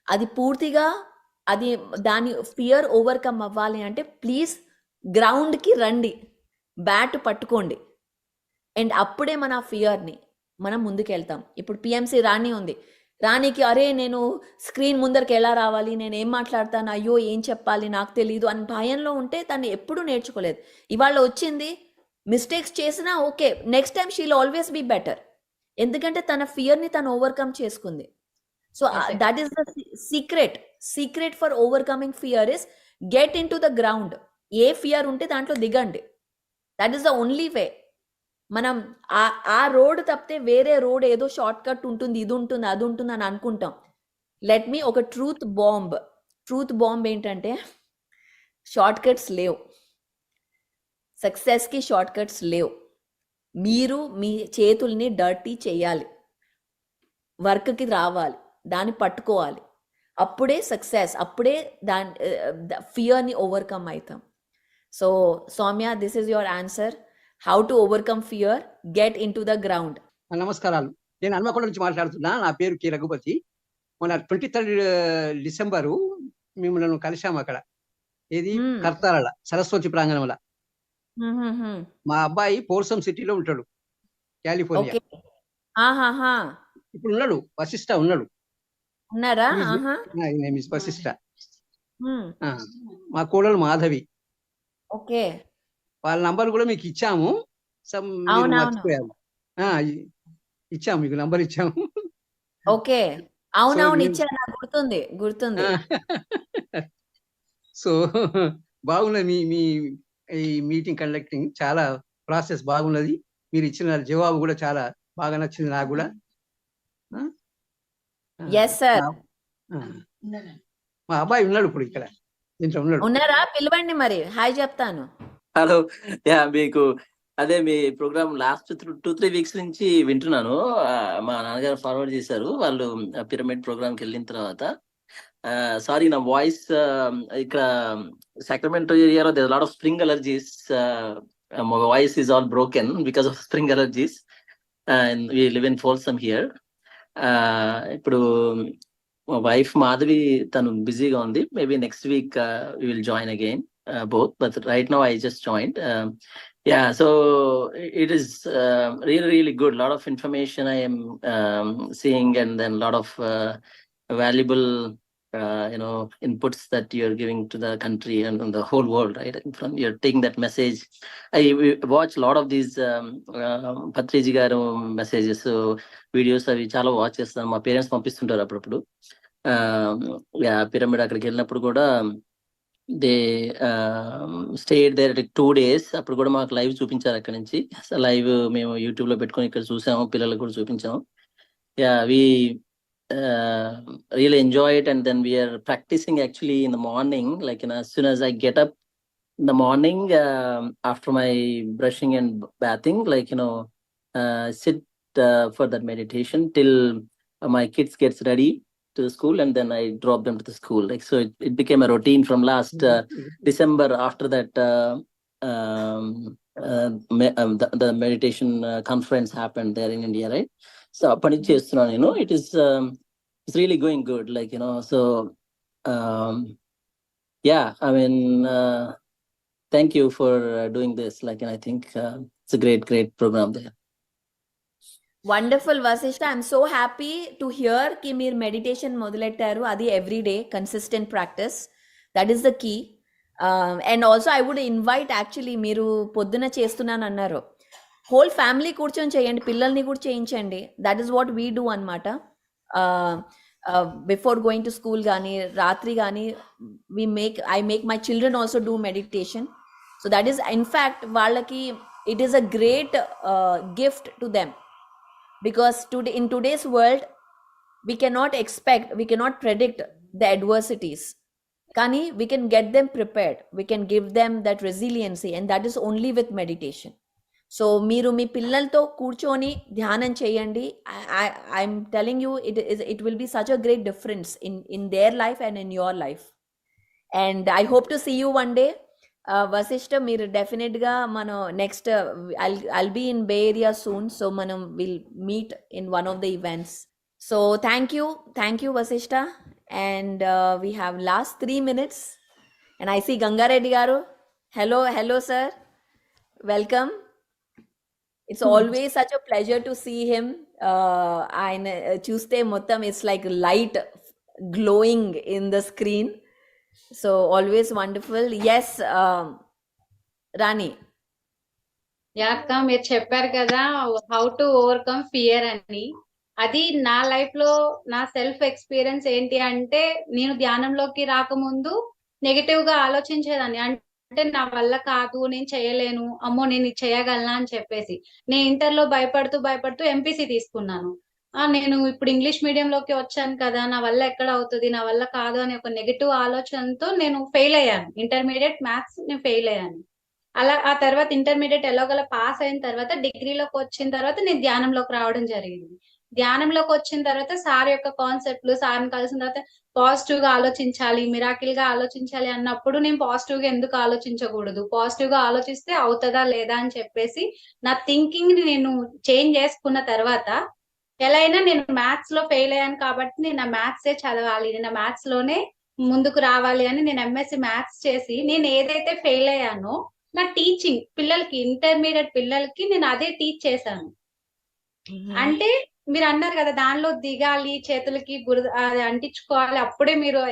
అది పూర్తిగా దాని ఫియర్ ఓవర్కమ్ అవ్వాలి అంటే ప్లీజ్ గ్రౌండ్కి రండి, బ్యాట్ పట్టుకోండి. అండ్ అప్పుడే మన ఫియర్ని మనం ముందుకెళ్తాం. ఇప్పుడు పిఎంసి రాణి ఉంది, రాణికి అరే నేను స్క్రీన్ ముందరికి ఎలా రావాలి, నేను ఏం మాట్లాడతాను, అయ్యో ఏం చెప్పాలి నాకు తెలీదు అని భయంలో ఉంటే తను ఎప్పుడూ నేర్చుకోలేదు. ఇవాళ వచ్చింది, మిస్టేక్స్ చేసినా okay, next time she'll always be better. ఎందుకంటే తన ఫియర్ని తను ఓవర్కమ్ చేసుకుంది. So that is the secret for overcoming fear is get in to the ground. ఏ ఫియర్ ఉంటే దాంట్లో దిగండి. That is the only way. మనం ఆ రోడ్ తప్పితే వేరే రోడ్ ఏదో షార్ట్ కట్ ఉంటుంది, ఇది ఉంటుంది, అది ఉంటుంది అని అనుకుంటాం. లెట్ మీ ఒక ట్రూత్ బాంబ్ ఏంటంటే, షార్ట్ కట్స్ లేవు, సక్సెస్కి షార్ట్ కట్స్ లేవు. మీరు మీ చేతుల్ని డర్టీ చేయాలి, వర్క్కి రావాలి, దాన్ని పట్టుకోవాలి. అప్పుడే సక్సెస్, అప్పుడే ఫియర్ని ఓవర్కమ్ అవుతాం. So Soumya, this is your answer. How to overcome fear, get in to the ground. నమస్కారాలు, నేను హన్మకొండ నుంచి మాట్లాడుతున్నా. నా పేరు కె రఘుపతి. మన 23 డిసెంబరు మిమ్మల్ని కలిసాము అక్కడ, ఏది కర్తాల సరస్వతి ప్రాంగణంలో. మా అబ్బాయి పోర్సం సిటీలో ఉంటాడు, కాలిఫోర్నియా. ఇప్పుడు ఉన్నాడు, వశిష్ట ఉన్నాడు. ఉన్నారా? వశిష్ట. మా కోడలు మాధవి. ఓకే, వాళ్ళ నంబర్ కూడా మీకు ఇచ్చాము, మర్చిపోయాము. ఇచ్చాము, మీకు నంబర్ ఇచ్చాము. ఓకే, అవునవును ఇచ్చారు, గుర్తుంది. సో బాగున్నది మీ ఈ మీటింగ్ కండక్టింగ్, చాలా ప్రాసెస్ బాగున్నది. మీరు ఇచ్చిన జవాబు కూడా చాలా బాగా నచ్చింది నాకు కూడా. మా అబ్బాయి ఉన్నాడు ఇప్పుడు ఇక్కడ, ఇంట్లో ఉన్నాడు. ఉన్నారా? పిలవండి మరి, హాయ్ చెప్తాను. హలో, మీకు అదే మీ ప్రోగ్రామ్ లాస్ట్ 2-3 వీక్స్ నుంచి వింటున్నాను. మా నాన్నగారు ఫార్వర్డ్ చేశారు. వాళ్ళు పిరమిడ్ ప్రోగ్రామ్కి వెళ్ళిన తర్వాత సారీ నా వాయిస్ ఇక్కడ Sacramento ఏరియాలో there's a lot of spring allergies. My voice is all broken because of spring allergies, and we live in Folsom here. ఇప్పుడు మా వైఫ్ మాధవి తను బిజీగా ఉంది. Maybe next week we will join again, both, but right now I just joined. Yeah, so it is really good. A lot of information I am seeing, and then a lot of valuable inputs that you're giving to the country and the whole world, right? From you're taking that message. We watch a lot of these Patriji garu messages, so videos avi చాలా వాచ్ చేస్తాను. మా పేరెంట్స్ పంపిస్తుంటారు అప్పుడప్పుడు. పిరమిడ్ అక్కడికి వెళ్ళినప్పుడు కూడా దే స్టేడ్ దేర్ 2 days. అప్పుడు కూడా మాకు లైవ్ చూపించారు అక్కడ నుంచి. లైవ్ మేము యూట్యూబ్ లో పెట్టుకొని ఇక్కడ చూసాము, పిల్లలకు కూడా చూపించాము. We really enjoy it, and then we are practicing actually in the morning, like as soon as I get up in the morning, after my brushing and bathing, like sit for that meditation till my kids gets ready to the school, and then I drop them to the school. Like, so it became a routine from last December. After that the meditation conference happened there in India, right? So appani chestunanu, it is it's really going good, like so yeah, I mean thank you for doing this, like, and I think it's a great program there. Wonderful Vashishtha, I'm so happy to hear కి మీరు మెడిటేషన్ మొదలెట్టారు. అది everyday consistent practice, that is the key. And also I would invite, actually మీరు పొద్దున చేస్తున్నాను అన్నారు, హోల్ ఫ్యామిలీ కూర్చొని చేయండి, పిల్లల్ని కూడా చేయించండి. That is what we do అనమాట. బిఫోర్ గోయింగ్ టు స్కూల్ కానీ రాత్రి కానీ I make my children also do meditation. So that is in fact వాళ్ళకి it is a great gift to them. Because in today's world, we cannot predict the adversities. Kani, we can get them prepared. We can give them that resiliency, and that is only with meditation. So, మీరు మీ పిల్లలతో కూర్చొని ధ్యానం చేయండి. I'm telling you, it will be such a great difference in their life and in your life. And I hope to see you one day. Vashishtha, మీరు డెఫినెట్గా మనం next I'll be in Bay Area soon, so మనం will meet in one of the events. So thank you Vashishta. And we have last 3 minutes, and I see Gangareddy garu. Hello sir, welcome. It's always such a pleasure to see him. ఆయన చూస్తే మొత్తం it's like light glowing in the screen. So always wonderful. Yes, Rani. అక్క, మీరు చెప్పారు కదా హౌ టు ఓవర్కమ్ ఫియర్ అని. అది నా లైఫ్ లో నా సెల్ఫ్ ఎక్స్పీరియన్స్ ఏంటి అంటే, నేను ధ్యానంలోకి రాకముందు నెగటివ్ గా ఆలోచించేదాన్ని. అంటే నా వల్ల కాదు, నేను చేయలేను, అమ్మో నేను ఇది చేయగలనా అని చెప్పేసి. నేను ఇంటర్లో భయపడుతూ ఎంపీసీ తీసుకున్నాను. నేను ఇప్పుడు ఇంగ్లీష్ మీడియంలోకి వచ్చాను కదా, నా వల్ల ఎక్కడ అవుతుంది, నా వల్ల కాదు అనే ఒక నెగటివ్ ఆలోచనతో నేను ఫెయిల్ అయ్యాను. ఇంటర్మీడియట్ మ్యాథ్స్ నేను ఫెయిల్ అయ్యాను. అలా ఆ తర్వాత ఇంటర్మీడియట్ ఎలాగోలా పాస్ అయిన తర్వాత డిగ్రీలోకి వచ్చిన తర్వాత నేను ధ్యానంలోకి రావడం జరిగింది. ధ్యానంలోకి వచ్చిన తర్వాత సార్ యొక్క కాన్సెప్ట్లు, సార్ని కలిసిన తర్వాత పాజిటివ్ గా ఆలోచించాలి, మిరాకిల్ గా ఆలోచించాలి అన్నప్పుడు నేను పాజిటివ్ గా ఎందుకు ఆలోచించకూడదు, పాజిటివ్ గా ఆలోచిస్తే అవుతుందా లేదా అని చెప్పేసి నా థింకింగ్ ని నేను చేంజ్ చేసుకున్న తర్వాత, ఎలా అయినా నేను మ్యాథ్స్ లో ఫెయిల్ అయ్యాను కాబట్టి నేను ఆ మ్యాథ్సే చదవాలి, నేను ఆ మ్యాథ్స్ లోనే ముందుకు రావాలి అని నేను ఎంఎస్సి మ్యాథ్స్ చేసి, నేను ఏదైతే ఫెయిల్ అయ్యానో నా టీచింగ్ పిల్లలకి, ఇంటర్మీడియట్ పిల్లలకి నేను అదే టీచ్ చేశాను. అంటే మీరు అన్నారు కదా దానిలో దిగాలి, చేతులకి అంటించుకోవాలి, అప్పుడే మీరు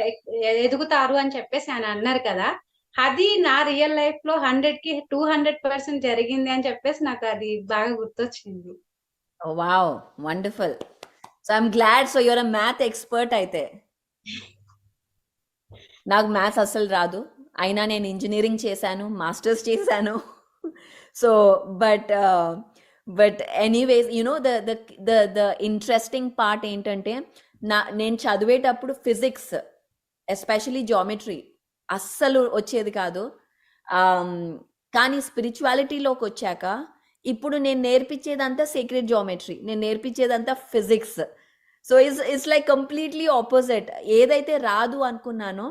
ఎదుగుతారు అని చెప్పేసి ఆయన అన్నారు కదా. అది నా రియల్ లైఫ్ లో 100కి 200% జరిగింది అని చెప్పేసి నాకు అది బాగా గుర్తొచ్చింది. Oh, wow, wonderful. So I'm glad. So you're a math expert అయితే. నాకు మ్యాథ్స్ అసలు రాదు, అయినా నేను ఇంజనీరింగ్ చేశాను, మాస్టర్స్ చేశాను. So but anyways, the interesting part ఏంటంటే, నేను చదివేటప్పుడు ఫిజిక్స్, ఎస్పెషలీ జామెట్రీ అస్సలు వచ్చేది కాదు. కానీ స్పిరిచువాలిటీలోకి వచ్చాక ఇప్పుడు నేను నేర్పించేదంతా సీక్రెట్ జామెట్రీ, నేను నేర్పించేదంతా physics. So it's like completely opposite. ఏదైతే రాదు అనుకున్నానో,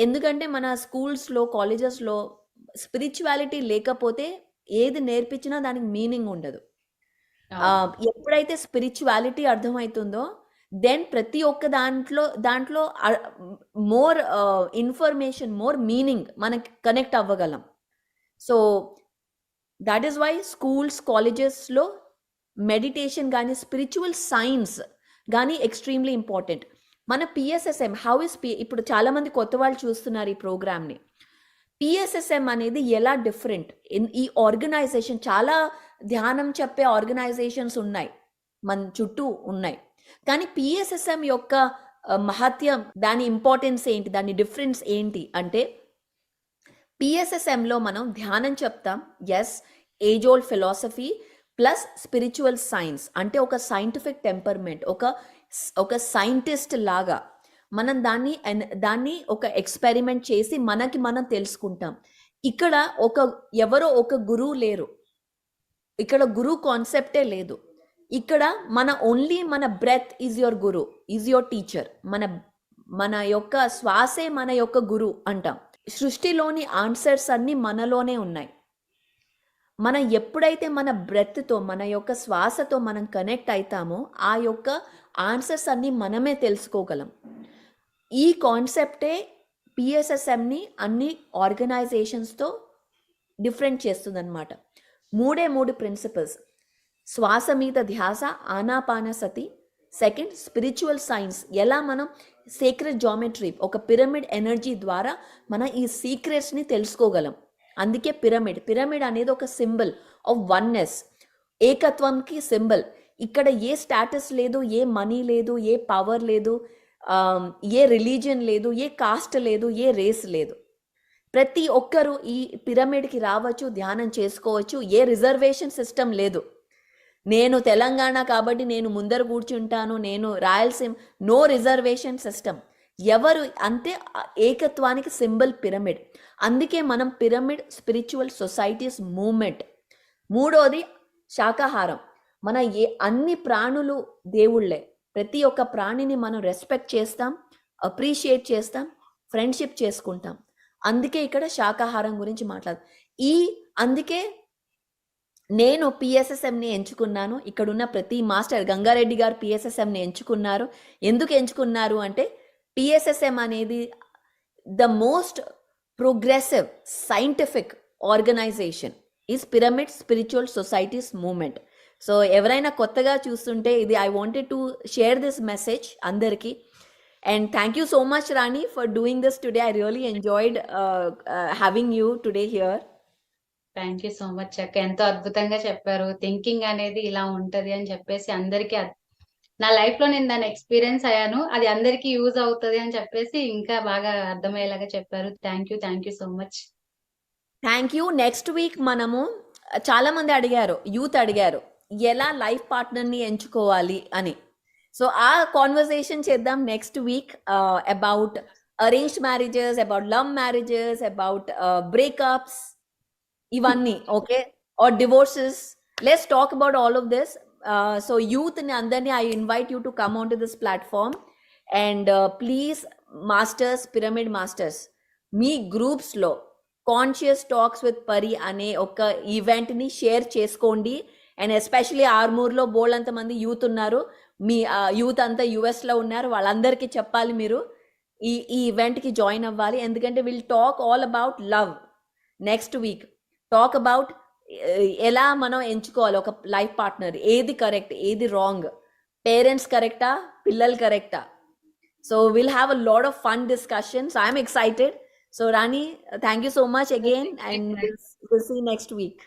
ఎందుకంటే మన స్కూల్స్లో కాలేజెస్లో స్పిరిచువాలిటీ లేకపోతే ఏది నేర్పించినా దానికి మీనింగ్ ఉండదు. ఎప్పుడైతే స్పిరిచువాలిటీ అర్థమవుతుందో దెన్ ప్రతి ఒక్క దాంట్లో మోర్ ఇన్ఫర్మేషన్, మోర్ మీనింగ్ మనకి కనెక్ట్ అవ్వగలం. So that is why schools, కాలేజెస్లో మెడిటేషన్ కానీ స్పిరిచువల్ సైన్స్ కానీ ఎక్స్ట్రీమ్లీ ఇంపార్టెంట్. మన పిఎస్ఎస్ఎం ఇప్పుడు చాలామంది కొత్త వాళ్ళు చూస్తున్నారు ఈ ప్రోగ్రామ్ని. పిఎస్ఎస్ఎం అనేది ఎలా డిఫరెంట్, ఈ ఆర్గనైజేషన్, చాలా ధ్యానం చెప్పే ఆర్గనైజేషన్స్ ఉన్నాయి మన చుట్టూ ఉన్నాయి, కానీ పిఎస్ఎస్ఎం యొక్క మహత్యం, దాని ఇంపార్టెన్స్ ఏంటి, దాని డిఫరెన్స్ ఏంటి అంటే, పిఎస్ఎస్ఎంలో మనం ధ్యానం చెప్తాం, yes, age old philosophy plus spiritual science, అంటే ఒక సైంటిఫిక్ టెంపర్మెంట్, ఒక సైంటిస్ట్ లాగా మనం దాన్ని ఒక ఎక్స్పెరిమెంట్ చేసి మనకి మనం తెలుసుకుంటాం. ఇక్కడ ఎవరో ఒక గురువు లేరు, ఇక్కడ గురువు కాన్సెప్టే లేదు. ఇక్కడ మన breath is your guru, is your teacher. మన యొక్క శ్వాసే మన యొక్క గురు అంటాం. సృష్టిలోని ఆన్సర్స్ అన్నీ మనలోనే ఉన్నాయి. మనం ఎప్పుడైతే మన బ్రెత్తో, మన యొక్క శ్వాసతో మనం కనెక్ట్ అవుతామో ఆ యొక్క ఆన్సర్స్ అన్నీ మనమే తెలుసుకోగలం. ఈ కాన్సెప్టే పిఎస్ఎస్ఎంని అన్ని ఆర్గనైజేషన్స్తో డిఫరెంట్ చేస్తుందన్నమాట. 3 ప్రిన్సిపల్స్: శ్వాస మీద ధ్యాస, ఆనాపానసతి. సెకండ్, స్పిరిచువల్ సైన్స్, ఎలా మనం సీక్రెట్ జామెట్రీ, ఒక పిరమిడ్ ఎనర్జీ ద్వారా మనం ఈ సీక్రెట్స్ని తెలుసుకోగలం. అందుకే పిరమిడ్ అనేది ఒక సింబల్ ఆఫ్ వన్నెస్, ఏకత్వంకి సింబల్. ఇక్కడ ఏ స్టాటస్ లేదు, ఏ మనీ లేదు, ఏ పవర్ లేదు, ఏ రిలీజియన్ లేదు, ఏ కాస్ట్ లేదు, ఏ రేస్ లేదు. ప్రతి ఒక్కరూ ఈ పిరమిడ్కి రావచ్చు, ధ్యానం చేసుకోవచ్చు. ఏ రిజర్వేషన్ సిస్టమ్ లేదు. నేను తెలంగాణ కాబట్టి నేను ముందర కూర్చుంటాను, నేను రాయలసీమ, నో రిజర్వేషన్ సిస్టమ్. ఎవరు అంటే ఏకత్వానికి సింబల్ పిరమిడ్. అందుకే మనం పిరమిడ్ స్పిరిచువల్ సొసైటీస్ మూవ్మెంట్. 3వది శాకాహారం. మన అన్ని ప్రాణులు దేవుళ్ళే. ప్రతి ఒక్క ప్రాణిని మనం రెస్పెక్ట్ చేస్తాం, అప్రిషియేట్ చేస్తాం, ఫ్రెండ్షిప్ చేసుకుంటాం. అందుకే ఇక్కడ శాకాహారం గురించి అందుకే నేను పిఎస్ఎస్ఎంని ఎంచుకున్నాను. ఇక్కడున్న ప్రతి మాస్టర్, గంగారెడ్డి గారు పిఎస్ఎస్ఎంని ఎంచుకున్నారు. ఎందుకు ఎంచుకున్నారు అంటే, పిఎస్ఎస్ఎం అనేది the most progressive scientific organisation is pyramid spiritual societies movement. So ఎవరైనా కొత్తగా చూస్తుంటే ఇది I wanted to share this message అందరికీ. And thank you so much Rani for doing this today. I really enjoyed having you today here. Thank you so much అక్క, ఎంతో అద్భుతంగా చెప్పారు. థింకింగ్ అనేది ఇలా ఉంటది అని చెప్పేసి అందరికీ నా లైఫ్ లో నేను దాన్ని ఎక్స్పీరియన్స్ అయ్యాను, అది అందరికీ యూజ్ అవుతుంది అని చెప్పేసి ఇంకా బాగా అర్థమయ్యేలాగా చెప్పారు. Thank you so much. Thank you. Next week మనము చాలా మంది అడిగారు, యూత్ అడిగారు ఎలా లైఫ్ పార్ట్నర్ని ఎంచుకోవాలి అని. సో ఆ కాన్వర్సేషన్ చేద్దాం next week about arranged marriages, about love marriages, about breakups, ఇవన్నీ. Okay, or divorces. Let's talk about all of this. So youth ని అందరినీ I invite you to come on to this platform. And please masters, pyramid masters, మీ గ్రూప్స్లో కాన్షియస్ టాక్స్ విత్ పరి అనే ఒక ఈవెంట్ని షేర్ చేసుకోండి. అండ్ ఎస్పెషలీ ఆర్మూర్లో బోల్డ్ మంది యూత్ ఉన్నారు. మీ యూత్ అంతా యుఎస్లో ఉన్నారు, వాళ్ళందరికీ చెప్పాలి మీరు ఈ ఈవెంట్కి జాయిన్ అవ్వాలి. ఎందుకంటే will talk all about love next week. Talk about ఎలా మనం ఎంచుకోవాలి ఒక లైఫ్ పార్ట్నర్, ఏది కరెక్ట్, ఏది రాంగ్, పేరెంట్స్ కరెక్టా, పిల్లలు కరెక్టా. So will have a lot of fun discussions. I'm excited. So Rani, thank you so much again, and we'll see you next week.